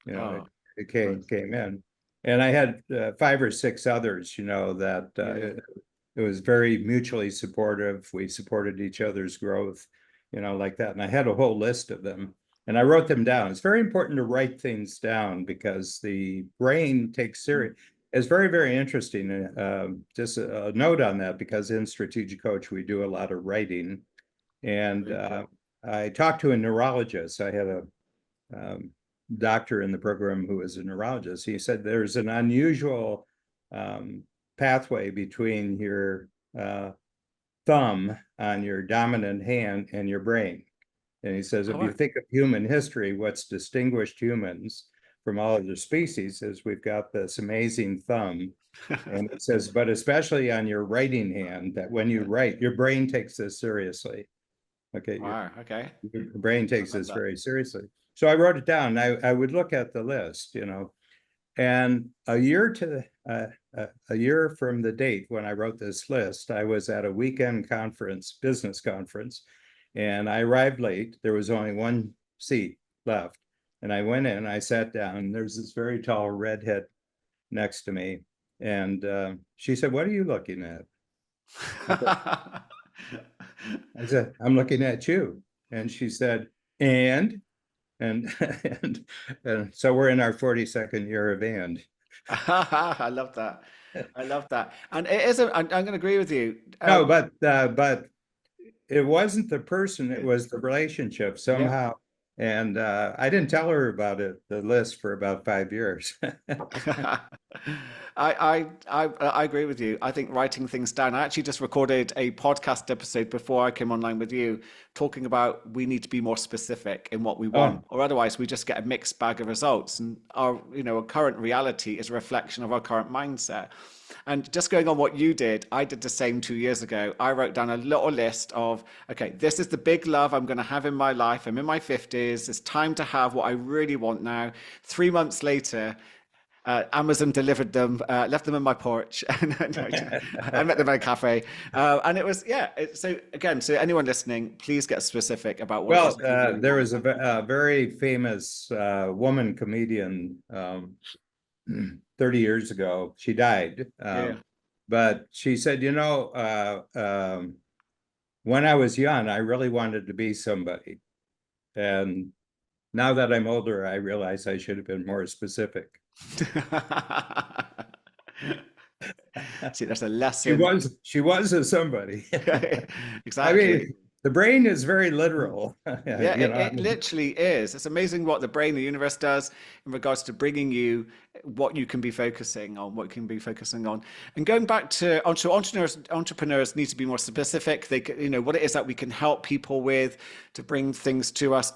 A: Oh,
B: It
A: nice.
B: came in. And I had 5 or 6 others, that
A: Yeah.
B: it was very mutually supportive. We supported each other's growth, like that. And I had a whole list of them. And I wrote them down. It's very important to write things down because the brain takes serious. It's very, very interesting. Just a note on that, because in Strategic Coach, we do a lot of writing. And
A: Very cool.
B: I talked to a neurologist. I had a doctor in the program who was a neurologist. He said there's an unusual pathway between your thumb on your dominant hand and your brain. And he says,
A: Oh,
B: if you
A: wow.
B: think of human history, what's distinguished humans from all other species is we've got this amazing thumb. And it says, but especially on your writing hand, that when you write, your brain takes this seriously. Okay,
A: Wow. Okay.
B: your brain
A: I
B: takes
A: like
B: this
A: that.
B: very seriously. So I wrote it down. I would look at the list, and a year from the date when I wrote this list, I was at a weekend conference, business conference, and I arrived late. There was only one seat left. And I went in, I sat down, there's this very tall redhead next to me. And she said, what are you looking at? I said, I'm looking at you. And she said, and and and so we're in our 42nd year of and.
A: I love that. I love that. And it is I'm going to agree with you.
B: No, but it wasn't the person, it
A: Yeah.
B: was the relationship
A: Yeah.
B: somehow. And I didn't tell her about it, the list, for about 5 years.
A: I agree with you. I think writing things down. I actually just recorded a podcast episode before I came online with you, talking about we need to be more specific in what we want,
B: Oh,
A: or otherwise we just get a mixed bag of results. And our current reality is a reflection of our current mindset. And just going on what you did, I did the same 2 years ago. I wrote down a little list of, okay, this is the big love I'm going to have in my life. I'm in my 50s. It's time to have what I really want now. 3 months later, Amazon delivered them, left them in my porch, and I met them at a cafe. And it was, yeah. So again, so anyone listening, please get specific about what it is
B: well,
A: that you really
B: there
A: want.
B: was a very famous woman comedian 30 years ago. She died.
A: Yeah.
B: But she said, when I was young, I really wanted to be somebody. And now that I'm older, I realize I should have been more specific.
A: See, there's a
B: She
A: lesson.
B: was she was a somebody. I
A: Exactly.
B: mean, the brain is very literal.
A: Yeah,
B: You know, I
A: it
B: mean,
A: literally is. It's amazing what the brain, the universe does in regards to bringing you what you can be focusing on, what you can be focusing on. And going back to entrepreneurs need to be more specific. What it is that we can help people with to bring things to us.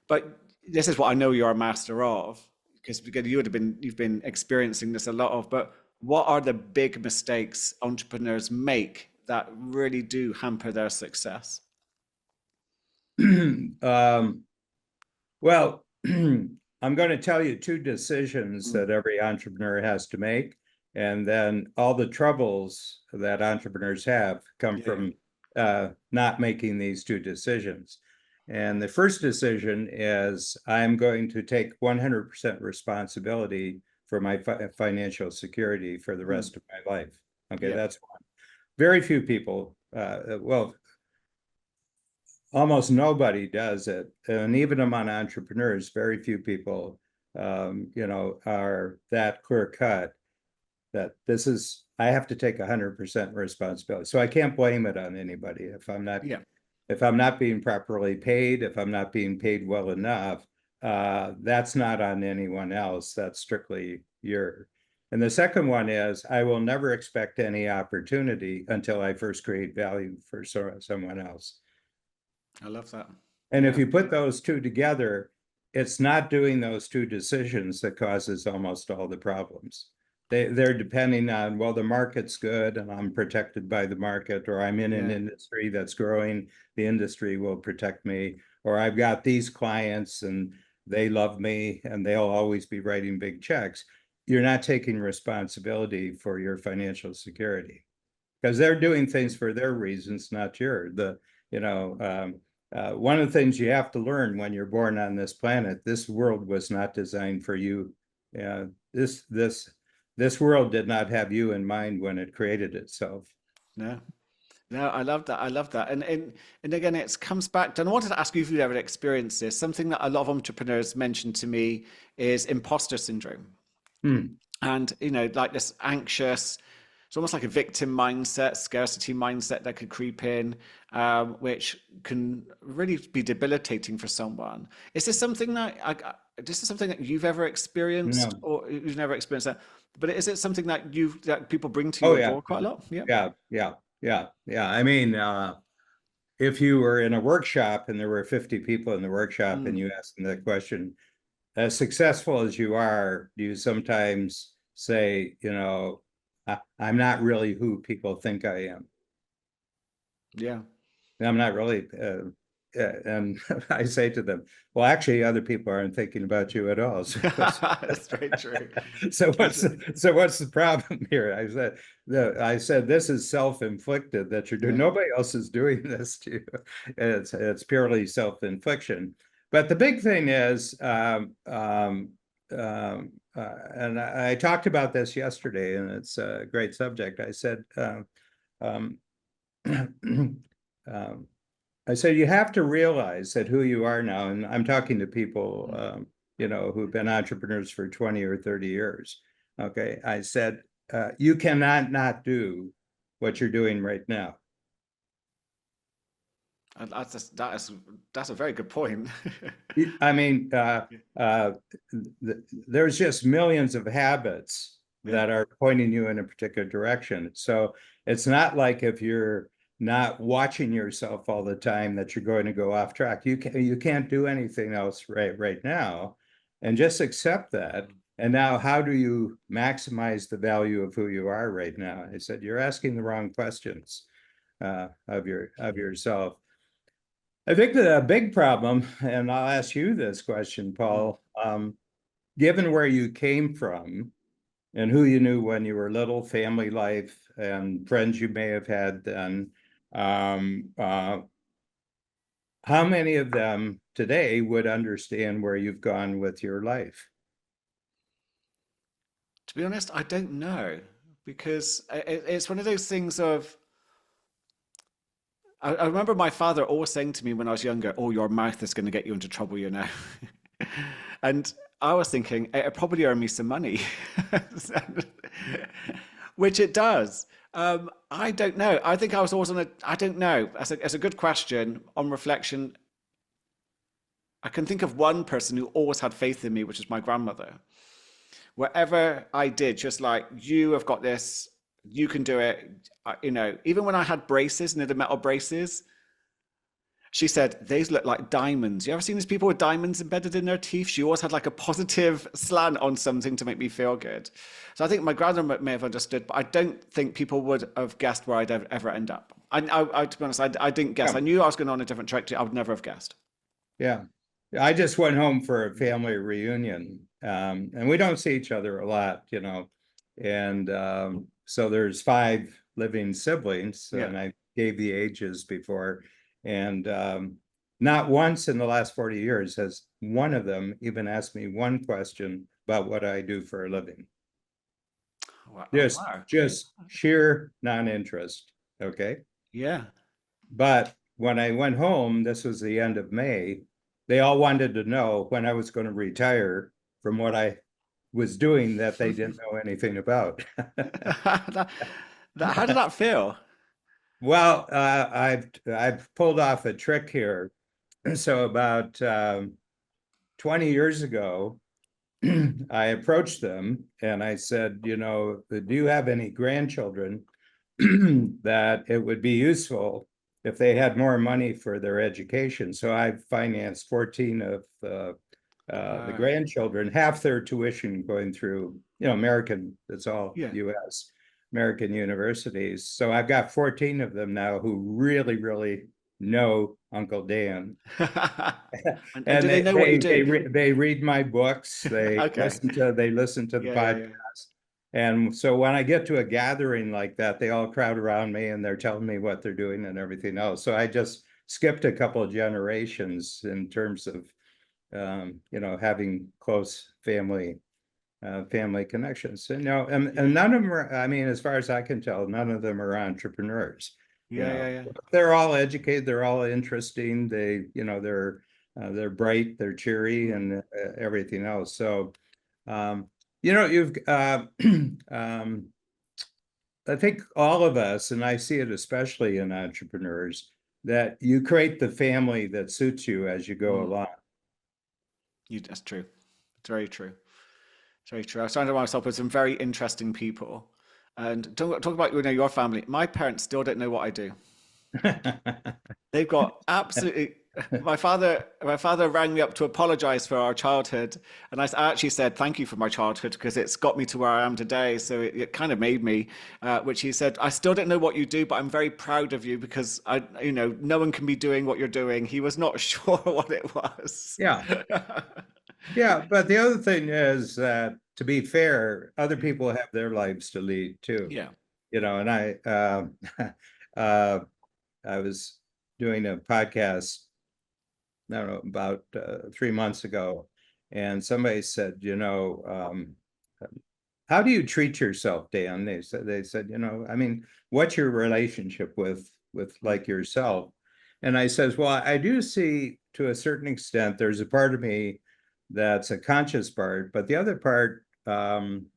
A: But this is what I know you're a master of, because you've been experiencing this a lot of. But what are the big mistakes entrepreneurs make that really do hamper their success?
B: well, I'm going to tell you 2 decisions
A: Mm,
B: that every entrepreneur has to make, and then all the troubles that entrepreneurs have come
A: yeah.
B: from not making these 2 decisions. And the first decision is I'm going to take 100% responsibility for my financial security for the
A: Mm,
B: rest of my life. Okay,
A: yeah.
B: that's very few people, well, almost nobody does it. And even among entrepreneurs, very few people, are that clear cut that this is, I have to take 100% responsibility. So I can't blame it on anybody
A: Yeah.
B: if I'm not being properly paid, if I'm not being paid well enough, that's not on anyone else. That's strictly your. And the second one is I will never expect any opportunity until I first create value for someone else.
A: I love that.
B: And if
A: Yeah.
B: you put those two together, it's not doing those two decisions that causes almost all the problems. They're depending on, well, the market's good and I'm protected by the market, or I'm in an
A: Yeah.
B: industry that's growing, the industry will protect me, or I've got these clients and they love me and they'll always be writing big checks. You're not taking responsibility for your financial security because they're doing things for their reasons, not your. One of the things you have to learn when you're born on this planet, this world was not designed for you. This world did not have you in mind when it created itself.
A: No. No, I love that. I love that. And again, it comes back to, and I wanted to ask you if you've ever experienced this. Something that a lot of entrepreneurs mention to me is imposter syndrome.
B: Hmm.
A: And, like this anxious, it's almost like a victim mindset, scarcity mindset that could creep in, which can really be debilitating for someone. Is this something this is something that you've ever experienced,
B: No.
A: or you've never experienced that? But is it something that people bring to
B: Oh
A: your
B: yeah.
A: door quite a lot? Yeah.
B: Yeah. Yeah. Yeah. Yeah. I mean, if you were in a workshop and there were 50 people in the workshop and
A: Mm,
B: you asked them that question, as successful as you are, do you sometimes say, I'm not really who people think I am?
A: yeah.
B: I'm not really. And I say to them, well, actually, other people aren't thinking about you at all. So
A: That's very true.
B: so
A: That's
B: what's the problem here? I said this is self-inflicted that you're doing.
A: yeah.
B: Nobody else is doing this to you. It's purely self-infliction. But the big thing is, and I talked about this yesterday, and it's a great subject. I said. Um, um, I said, you have to realize that who you are now, and I'm talking to people,
A: Mm.
B: who've been entrepreneurs for 20 or 30 years. Okay. I said, you cannot not do what you're doing right now.
A: And that's a very good point.
B: I mean, uh, there's just millions of habits
A: Yeah.
B: that are pointing you in a particular direction. So it's not like if you're not watching yourself all the time that you're going to go off track. You can't do anything else right now, and just accept that. And now, how do you maximize the value of who you are right now? I said you're asking the wrong questions of yourself. I think the big problem, and I'll ask you this question,
A: Mm.
B: Paul, given where you came from and who you knew when you were little, family life, and friends you may have had then, um, uh, how many of them today would understand where you've gone with your life?
A: To be honest, I don't know because it's one of those things of. I remember my father always saying to me when I was younger, "Oh, your mouth is going to get you into trouble, you know." And I was thinking, it'll probably earn me some money, which it does. I don't know. I think I was always on a. I don't know. That's a good question. On reflection, I can think of one person who always had faith in me, which is my grandmother. Wherever I did, just like you have got this, you can do it. Even when I had braces, knitted metal braces, she said, these look like diamonds. You ever seen these people with diamonds embedded in their teeth? She always had like a positive slant on something to make me feel good. So I think my grandmother may have understood, but I don't think people would have guessed where I'd ever end up. To be honest, I didn't guess.
B: Yeah,
A: I knew I was going on a different trajectory. I would never have guessed.
B: yeah. I just went home for a family reunion, and we don't see each other a lot, and so there's 5 living siblings,
A: Yeah.
B: and I gave the ages before, and not once in the last 40 years has one of them even asked me one question about what I do for a living.
A: Oh,
B: Just
A: wow.
B: just sheer non-interest. Okay.
A: Yeah.
B: But when I went home, this was the end of May, they all wanted to know when I was going to retire from what I was doing that they didn't know anything about.
A: That, how did that feel?
B: Well, I've pulled off a trick here. So about 20 years ago, I approached them and I said, you know, do you have any grandchildren that it would be useful if they had more money for their education? So I financed 14 of the
A: Uh,
B: grandchildren, half their tuition going through, you know, American, it's all
A: yeah.
B: US, American universities. So I've got 14 of them now who really, really know Uncle Dan.
A: And
B: And
A: do they know what you do?
B: they read my books,
A: Okay.
B: they listen to the
A: Yeah, yeah,
B: podcast.
A: yeah.
B: And so when I get to a gathering like that, they all crowd around me and they're telling me what they're doing and everything else. So I just skipped a couple of generations in terms of you know, having close family connections. And, you know, and
A: Yeah.
B: none of them are, I mean, as far as I can tell, none of them are entrepreneurs. You
A: Yeah,
B: know,
A: yeah, yeah.
B: they're all educated, they're all interesting. They, you know, they're bright, they're cheery,
A: Mm.
B: and everything else. So, um, you know, you've I think all of us, and I see it especially in entrepreneurs, that you create the family that suits you as you go
A: Mm.
B: along.
A: That's true. It's very true. It's very true. I surrounded myself with some very interesting people. And talk about, you know, your family. My parents still don't know what I do. They've got absolutely. My father rang me up to apologize for our childhood, and I actually said thank you for my childhood because it's got me to where I am today. So it kind of made me. Which he said, I still don't know what you do, but I'm very proud of you because no one can be doing what you're doing. He was not sure what it was.
B: Yeah. Yeah, but the other thing is that to be fair, other people have their lives to lead too.
A: Yeah.
B: You know, and uh, I was doing a podcast, I don't know, about 3 months ago, and somebody said, you know, how do you treat yourself, Dan? They said, you know, I mean, what's your relationship with
A: Mm.
B: like yourself? And I says, well, I do see to a certain extent, there's a part of me that's a conscious part, but the other part um,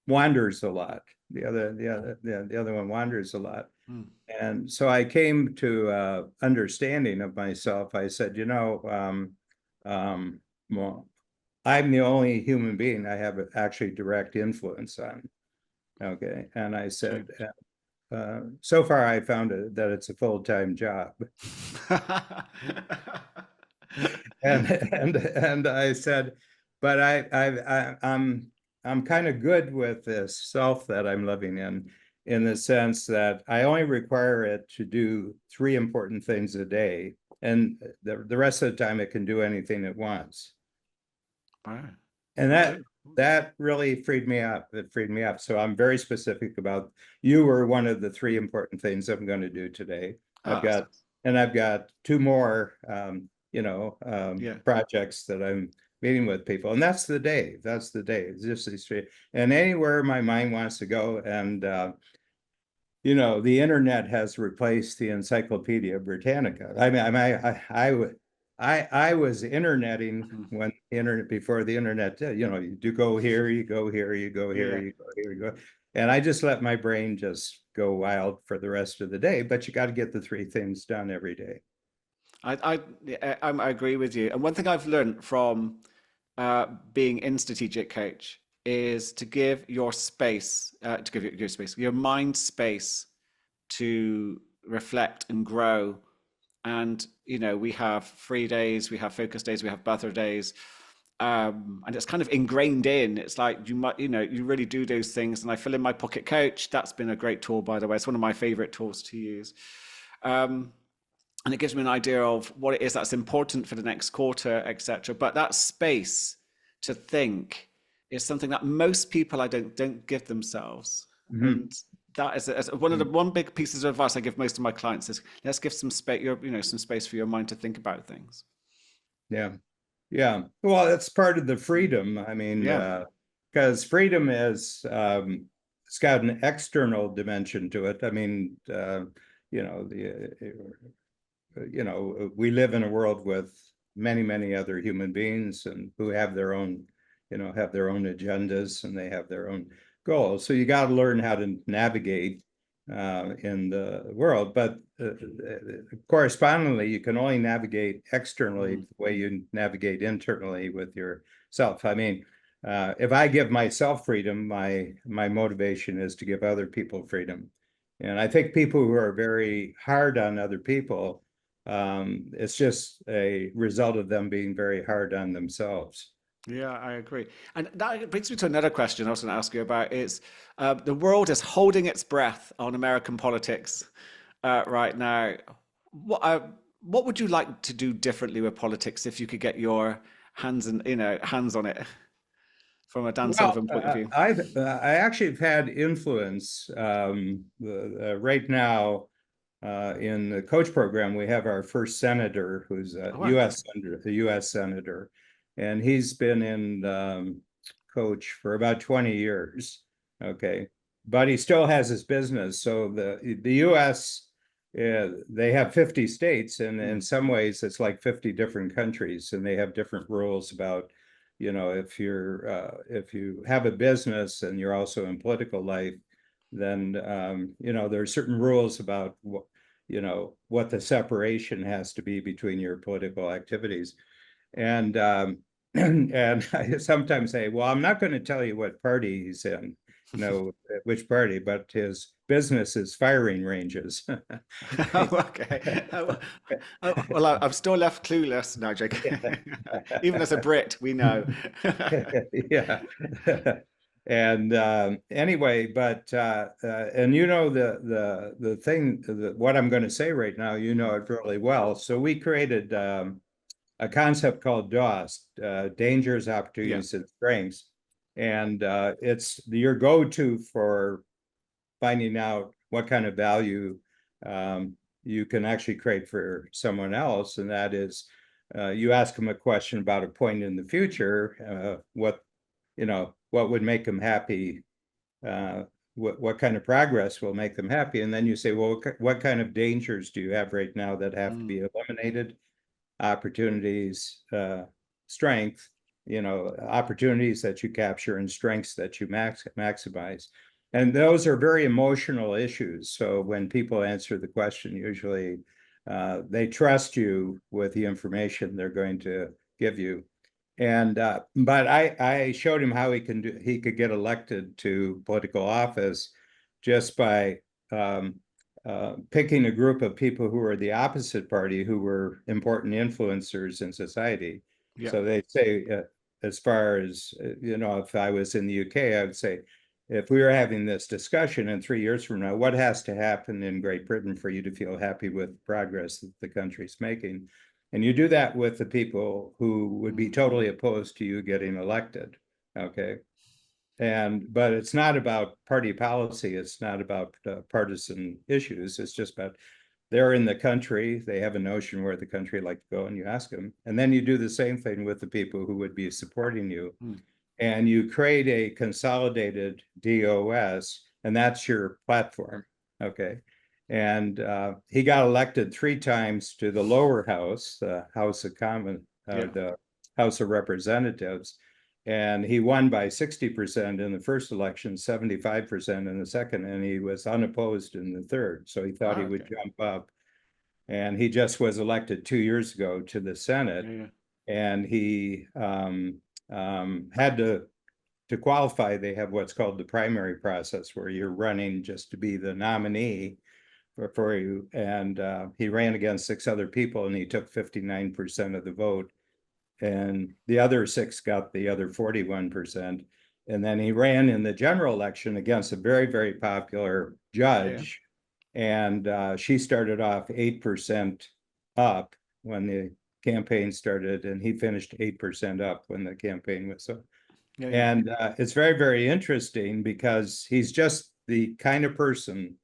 B: wanders a lot. The other one wanders a lot.
A: Mm.
B: And so I came to understanding of myself. I said, you know, well, I'm the only human being I have actually direct influence on. Okay. And I
A: True.
B: said, so far I found that it's a full-time job. And I said, but I'm kind of good with this self that I'm living in the sense that I only require it to do 3 important things a day, and the rest of the time it can do anything it wants.
A: Wow.
B: And
A: Okay.
B: that really freed me up. It freed me up. So I'm very specific about you were one of the 3 important things I'm going to do today.
A: Oh,
B: I've got I've got two more
A: yeah.
B: projects that I'm meeting with people. And that's the day. That's the day. It's just these three. And anywhere my mind wants to go. And you know, the internet has replaced the Encyclopedia Britannica. I mean, I was interneting
A: Mhm.
B: when internet before the internet. You know, you do go here, you go here, you go here,
A: Yeah.
B: you go here, you go, and I just let my brain just go wild for the rest of the day. But you got to get the 3 things done every day.
A: I agree with you. And one thing I've learned from being in strategic coach is to give your space, to give your space, your mind space to reflect and grow. And we have free days, we have focus days, we have buffer days, and it's kind of ingrained in. It's like you really do those things. And I fill in my pocket coach. That's been a great tool, by the way. It's one of my favorite tools to use. And it gives me an idea of what it is that's important for the next quarter, etc. But that space to think is something that most people I don't give themselves,
B: Mhm.
A: and that is one of the one big pieces of advice I give most of my clients is let's give some space, some space for your mind to think about things.
B: Yeah. Yeah. Well, it's part of the freedom. I mean,
A: Yeah,
B: because freedom is it's got an external dimension to it. I mean, you know, we live in a world with many, many other human beings and who have their own, have their own agendas and they have their own goals. So you got to learn how to navigate in the world. But correspondingly, you can only navigate externally the way you navigate internally with yourself. I mean, if I give myself freedom, my motivation is to give other people freedom. And I think people who are very hard on other people, it's just a result of them being very hard on themselves.
A: Yeah, I agree. And that brings me to another question I was going to ask you about. Is the world is holding its breath on American politics right now. What would you like to do differently with politics if you could get your hands on it from a Dan
B: Well,
A: Sullivan point of view?
B: I actually have had influence right now in the coach program. We have our first senator, who's a
A: Oh, wow.
B: U.S. senator, and he's been in coach for about 20 years. Okay, but he still has his business. So the U.S. They have 50 states, and in some ways, it's like 50 different countries, and they have different rules about, if you have a business and you're also in political life, then there are certain rules about what the separation has to be between your political activities. And and I sometimes say, well, I'm not going to tell you what party he's in, which party, but his business is firing ranges.
A: Oh, okay. Well, I'm still left clueless. No, joke. Even as a Brit, we know.
B: Yeah. And anyway, but and the thing, what I'm going to say right now, it really well. So we created a concept called DOS, dangers,
A: Yeah.
B: opportunities, and strengths, and it's your go-to for finding out what kind of value you can actually create for someone else, and that is, you ask them a question about a point in the future, what would make them happy, what kind of progress will make them happy, and then you say, well, what kind of dangers do you have right now that have to be eliminated? Opportunities, strength, opportunities that you capture and strengths that you maximize. And those are very emotional issues. So when people answer the question, usually they trust you with the information they're going to give you. And but I showed him how he could get elected to political office just by picking a group of people who were the opposite party, who were important influencers in society.
A: Yeah.
B: So they say, as far as, if I was in the UK, I would say, if we were having this discussion in 3 years from now, what has to happen in Great Britain for you to feel happy with progress that the country's making? And you do that with the people who would be totally opposed to you getting elected. Okay. But it's not about party policy. It's not about partisan issues. It's just about they're in the country. They have a notion where the country like to go, and you ask them. And then you do the same thing with the people who would be supporting you. And you create a consolidated DOS, and that's your platform. Okay. And he got elected 3 times to the lower house, the House of
A: Yeah.
B: the House of Representatives. And he won by 60% in the first election, 75% in the second, and he was unopposed in the third. So he thought he
A: Wow.
B: would
A: Okay.
B: jump up. And he just was elected 2 years ago to the Senate.
A: Yeah. Yeah.
B: And he had to qualify. They have what's called the primary process, where you're running just to be the nominee for you. And he ran against 6 other people, and he took 59% of the vote. And the other 6 got the other 41%. And then he ran in the general election against a very, very popular
A: Yeah.
B: judge. And she started off 8% up when the campaign started, and he finished 8% up when the campaign was up.
A: Yeah. Yeah.
B: And it's very, very interesting because he's just the kind of person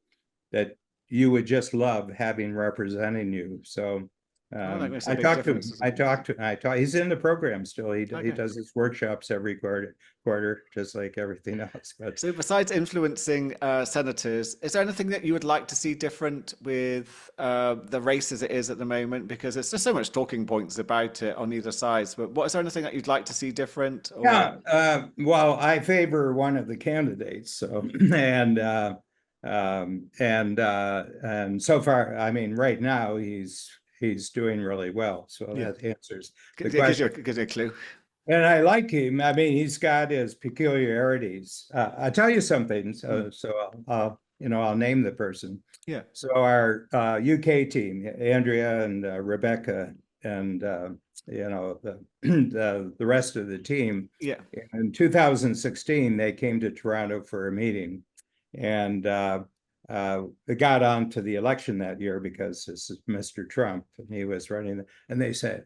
B: that you would just love having representing you. So
A: Oh, that makes a
B: I
A: big
B: talked to
A: difference,
B: him.
A: doesn't it?
B: He's in the program still. He
A: Okay.
B: does his workshops every quarter, just like everything else. But
A: So, besides influencing senators, is there anything that you would like to see different with the race as it is at the moment? Because there's just so much talking points about it on either side. But what is there anything that you'd like to see different? Or
B: yeah, well, I favor one of the candidates. So and and so far, I mean, right now he's doing really well. So
A: yeah,
B: that answers the
A: it gives you
B: question.
A: a clue.
B: And I like him. I mean, he's got his peculiarities. I'll tell you something.
A: Hmm.
B: So I'll name the person.
A: Yeah,
B: So our UK team, Andrea and Rebecca, and the rest of the team.
A: yeah.
B: In 2016, they came to Toronto for a meeting, and it got on to the election that year because this is Mr. Trump, and he was running. And they said,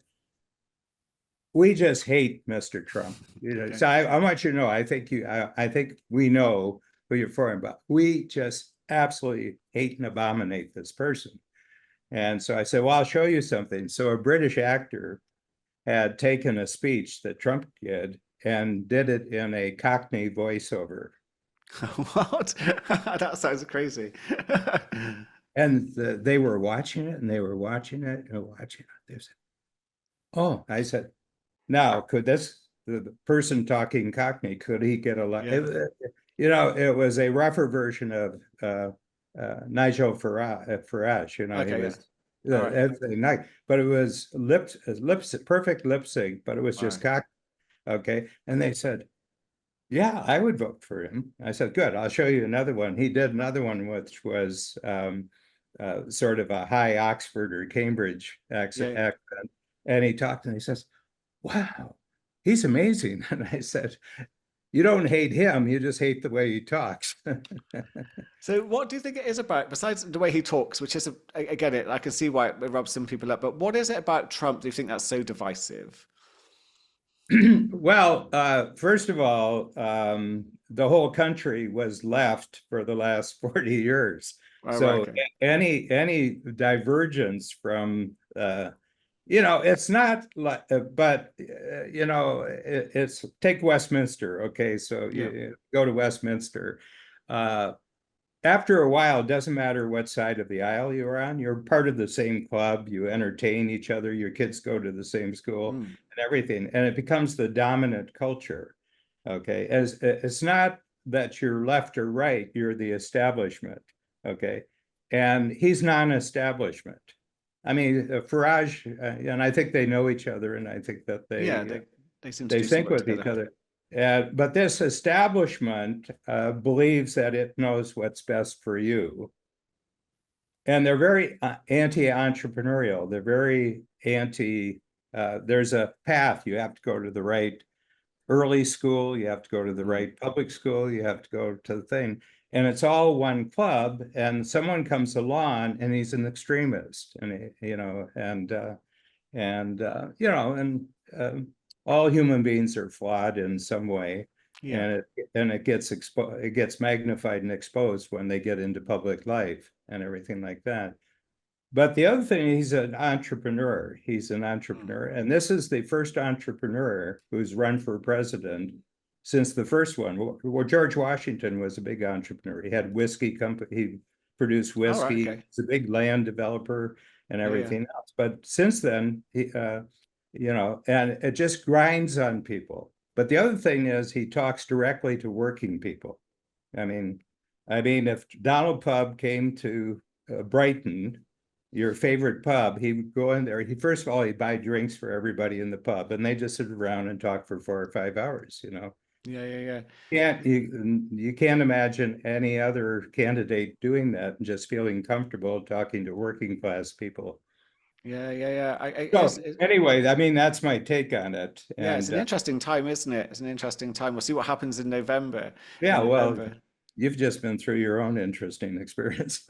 B: we just hate Mr. Trump.
A: Okay.
B: So I want you to know, I think we know who you're for, but we just absolutely hate and abominate this person. And so I said, well, I'll show you something. So a British actor had taken a speech that Trump did it in a Cockney voiceover.
A: What? That sounds crazy.
B: And they were watching it and they were watching it and watching it. They said, oh, I said, now, could the person talking Cockney, could he get
A: Yeah.
B: elected? It was a rougher version of Nigel Farage. He
A: Okay. Yeah.
B: was
A: All right.
B: everything nice, but it was perfect lip sync, but it was
A: All
B: just
A: right.
B: Cockney. Okay, and they said, "Yeah, I would vote for him." I said, "Good, I'll show you another one." He did another one, which was sort of a high Oxford or Cambridge
A: Yeah.
B: accent, and he talked and he says, wow, he's amazing. And I said, you don't hate him, you just hate the way he talks.
A: So, what do you think it is about, besides the way he talks, which is, I get it, I can see why it rubs some people up, but what is it about Trump do you think that's so divisive?
B: Well, first of all, the whole country was left for the last 40 years.
A: Oh, right,
B: So
A: okay.
B: any divergence from it's not like, but it's take Westminster. Okay, so
A: Yeah.
B: you go to Westminster. Uh, After a while, it doesn't matter what side of the aisle you're on, you're part of the same club, you entertain each other, your kids go to the same school
A: Mm.
B: and everything, and it becomes the dominant culture. Okay, as it's not that you're left or right, you're the establishment. Okay, and he's non-establishment. I mean, Farage, and I think they know each other, and I think that
A: Yeah,
B: they
A: they seem to
B: they
A: do some
B: sync
A: work
B: with each
A: together.
B: other. But this establishment believes that it knows what's best for you. And they're very anti-entrepreneurial. They're very there's a path. You have to go to the right early school. You have to go to the
A: Mm.
B: right public school. You have to go to the thing. And it's all one club. And someone comes along and he's an extremist. And, and all human beings are flawed in some way,
A: Yeah.
B: and it gets magnified and exposed when they get into public life and everything like that. But the other thing, he's an entrepreneur. He's an
A: Mm.
B: entrepreneur, and this is the first entrepreneur who's run for president since the first one. Well, George Washington was a big entrepreneur. He had whiskey company. He produced
A: All right,
B: whiskey.
A: okay.
B: He's a big land developer and
A: Yeah, yeah.
B: everything else. But since then, and it just grinds on people. But the other thing is he talks directly to working people. I mean, if Donald Pub came to Brighton, your favorite pub, he would go in there. He first of all he'd buy drinks for everybody in the pub, and they just sit around and talk for 4 or 5 hours.
A: Yeah, yeah, yeah.
B: You can't imagine any other candidate doing that and just feeling comfortable talking to working class people.
A: Yeah, yeah, yeah.
B: So anyway, I mean that's my take on it,
A: Yeah, it's
B: and
A: an interesting time, isn't it? It's an interesting time. We'll see what happens in November. In
B: yeah, well,
A: November.
B: you've just been through your own interesting experience.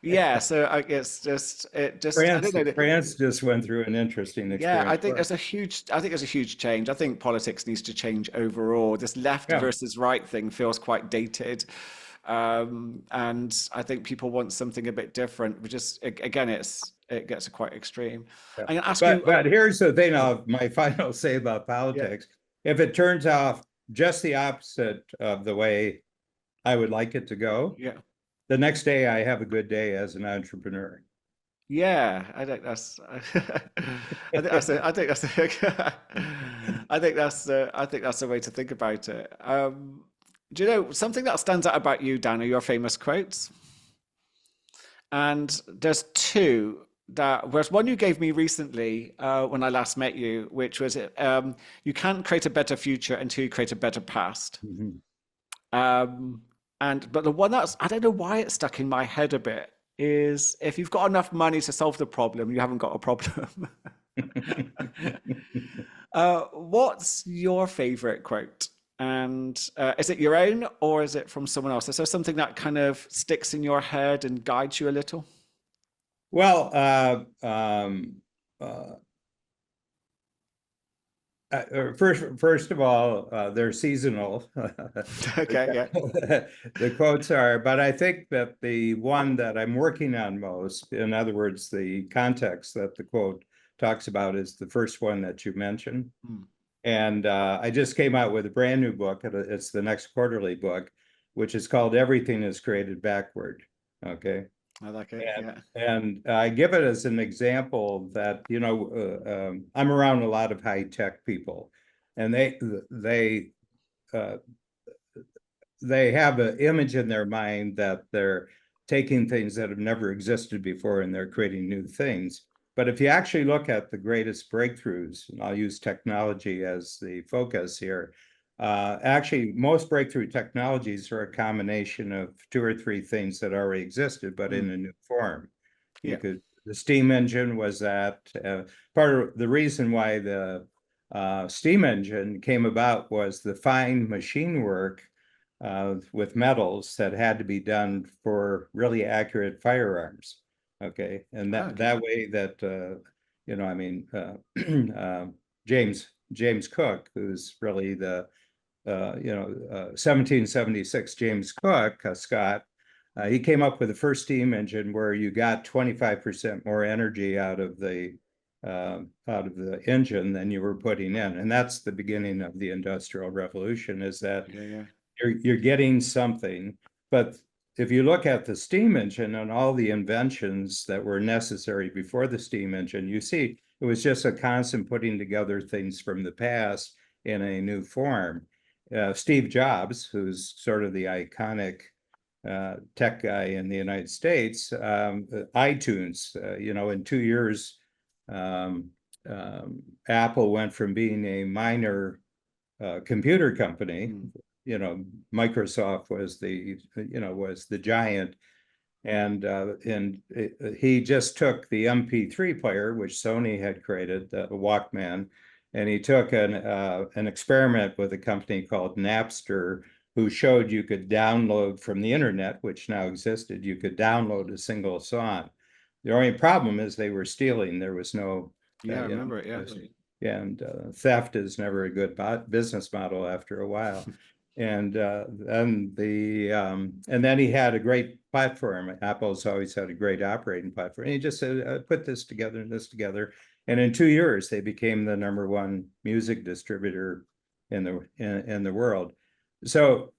A: Yeah, so I guess I don't know.
B: France just went through an interesting
A: Yeah, I
B: experience.
A: think
B: Well,
A: there's a huge change. I think politics needs to change overall. This left
B: yeah,
A: versus right thing feels quite dated. And I think people want something a bit different. We just again, it gets quite extreme.
B: Yeah.
A: I'm gonna ask
B: But
A: you.
B: but here's the thing
A: Oh,
B: of my final say about
A: yeah,
B: politics. If it turns out just the opposite of the way I would like it to go,
A: yeah,
B: the next day I have a good day as an entrepreneur.
A: yeah. I think that's. I think that's. I think that's. I think that's the way to think about it. Do you know something that stands out about you, Dan, are your famous quotes? And there's two that whereas one you gave me recently when I last met you, which was you can't create a better future until you create a better past.
B: Mhm.
A: Um, and but the one that's I don't know why it's stuck in my head a bit is if you've got enough money to solve the problem, you haven't got a problem. What's your favorite quote? And is it your own or is it from someone else? Is there something that kind of sticks in your head and guides you a little?
B: Well, uh, first of all, they're seasonal.
A: Okay, yeah,
B: The quotes are, but I think that the one that I'm working on most, in other words, the context that the quote talks about is the first one that you mentioned.
A: mm,
B: And I just came out with a brand new book. It's the next quarterly book, which is called Everything is Created Backward. Okay.
A: I like it. Yeah,
B: And I give it as an example that, I'm around a lot of high tech people, and uh, they have an image in their mind that they're taking things that have never existed before and they're creating new things. But if you actually look at the greatest breakthroughs, and I'll use technology as the focus here, actually, most breakthrough technologies are a combination of two or three things that already existed, but
A: mm,
B: in a new form.
A: yeah,
B: The steam engine was that. Part of the reason why the steam engine came about was the fine machine work with metals that had to be done for really accurate firearms. Okay, and
A: okay,
B: that way that I mean, James Cook, who's really the 1776 James Cook, Scott, he came up with the first steam engine where you got 25% more energy out of the engine than you were putting in, and that's the beginning of the Industrial Revolution. Is that
A: yeah, yeah,
B: you're getting something, but if you look at the steam engine and all the inventions that were necessary before the steam engine, you see it was just a constant putting together things from the past in a new form. Steve Jobs, who's sort of the iconic tech guy in the United States, iTunes, in 2 years, um, Apple went from being a minor computer company.
A: mm,
B: You know, Microsoft was the giant, and he just took the MP3 player, which Sony had created, the Walkman, and he took an experiment with a company called Napster, who showed you could download from the internet, which now existed. You could download a single song. The only problem is they were stealing. There was no,
A: yeah. I remember it. Yeah,
B: and theft is never a good business model after a while. And then he had a great platform. Apple's always had a great operating platform. And he just said, put this together and this together. And in 2 years, they became the number one music distributor in the world. So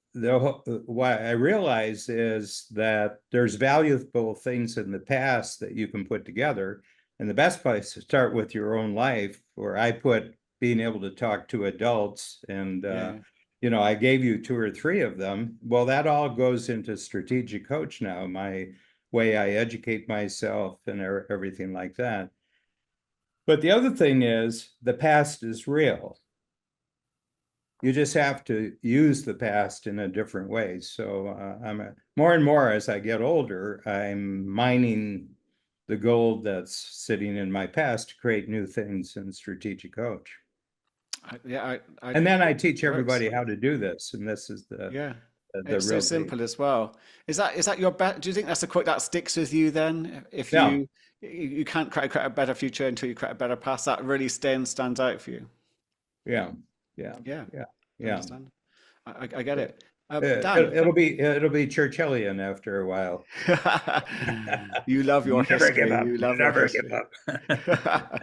B: what I realize is that there's valuable things in the past that you can put together. And the best place to start with your own life, where I put being able to talk to adults, and
A: yeah,
B: I gave you two or three of them. Well, that all goes into strategic coach now, my way I educate myself and everything like that. But the other thing is the past is real. You just have to use the past in a different way. So more and more as I get older, I'm mining the gold that's sitting in my past to create new things in strategic coach.
A: yeah.
B: And then I teach
A: Works.
B: everybody how to do this, and this is
A: Yeah,
B: the
A: it's so
B: real key.
A: simple as well. Is that your bet? Do you think that's a quote that sticks with you then? If
B: Yeah,
A: you can't create a better future until you create a better past, that really stands out for you.
B: yeah, yeah,
A: Yeah,
B: yeah,
A: I
B: yeah.
A: understand. I get it. Dan,
B: It'll be Churchillian after a while.
A: you love your
B: Never give
A: history.
B: up.
A: You love your
B: Never give
A: history.
B: up.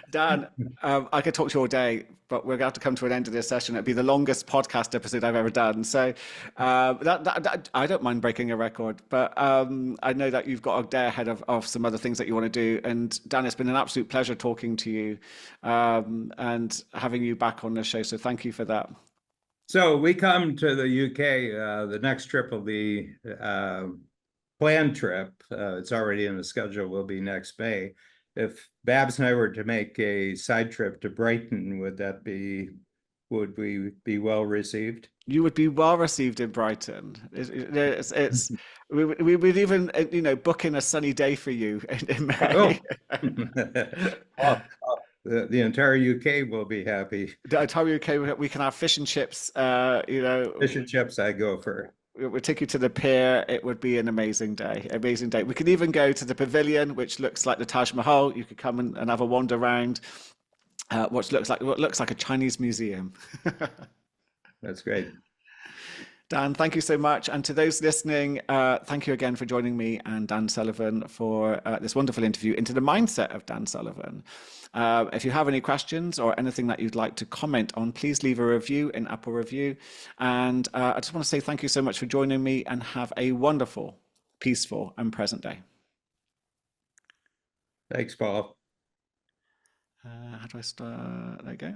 A: Dan, I could talk to you all day, but we're going to have to come to an end of this session. It'd be the longest podcast episode I've ever done. So I don't mind breaking a record, but I know that you've got a day ahead of some other things that you want to do. And Dan, it's been an absolute pleasure talking to you and having you back on the show. So thank you for that.
B: So we come to the UK. The next trip will be planned trip. It's already in the schedule. Will be next May. If Babs and I were to make a side trip to Brighton, would we be well received?
A: You would be well received in Brighton. We would even book in a sunny day for you in
B: Oh,
A: May.
B: oh, the entire UK will be happy.
A: I tell you, okay, we can have fish and chips.
B: Fish and chips, I go for.
A: We'll take you to the pier. It would be an amazing day, amazing day. We could even go to the pavilion, which looks like the Taj Mahal. You could come and have a wander around, what looks like a Chinese museum.
B: That's great.
A: Dan, thank you so much. And to those listening, thank you again for joining me and Dan Sullivan for this wonderful interview into the mindset of Dan Sullivan. If you have any questions or anything that you'd like to comment on, please leave a review in Apple Review. And I just want to say thank you so much for joining me and have a wonderful, peaceful and present day.
B: Thanks, Paul.
A: How do I start? There you go.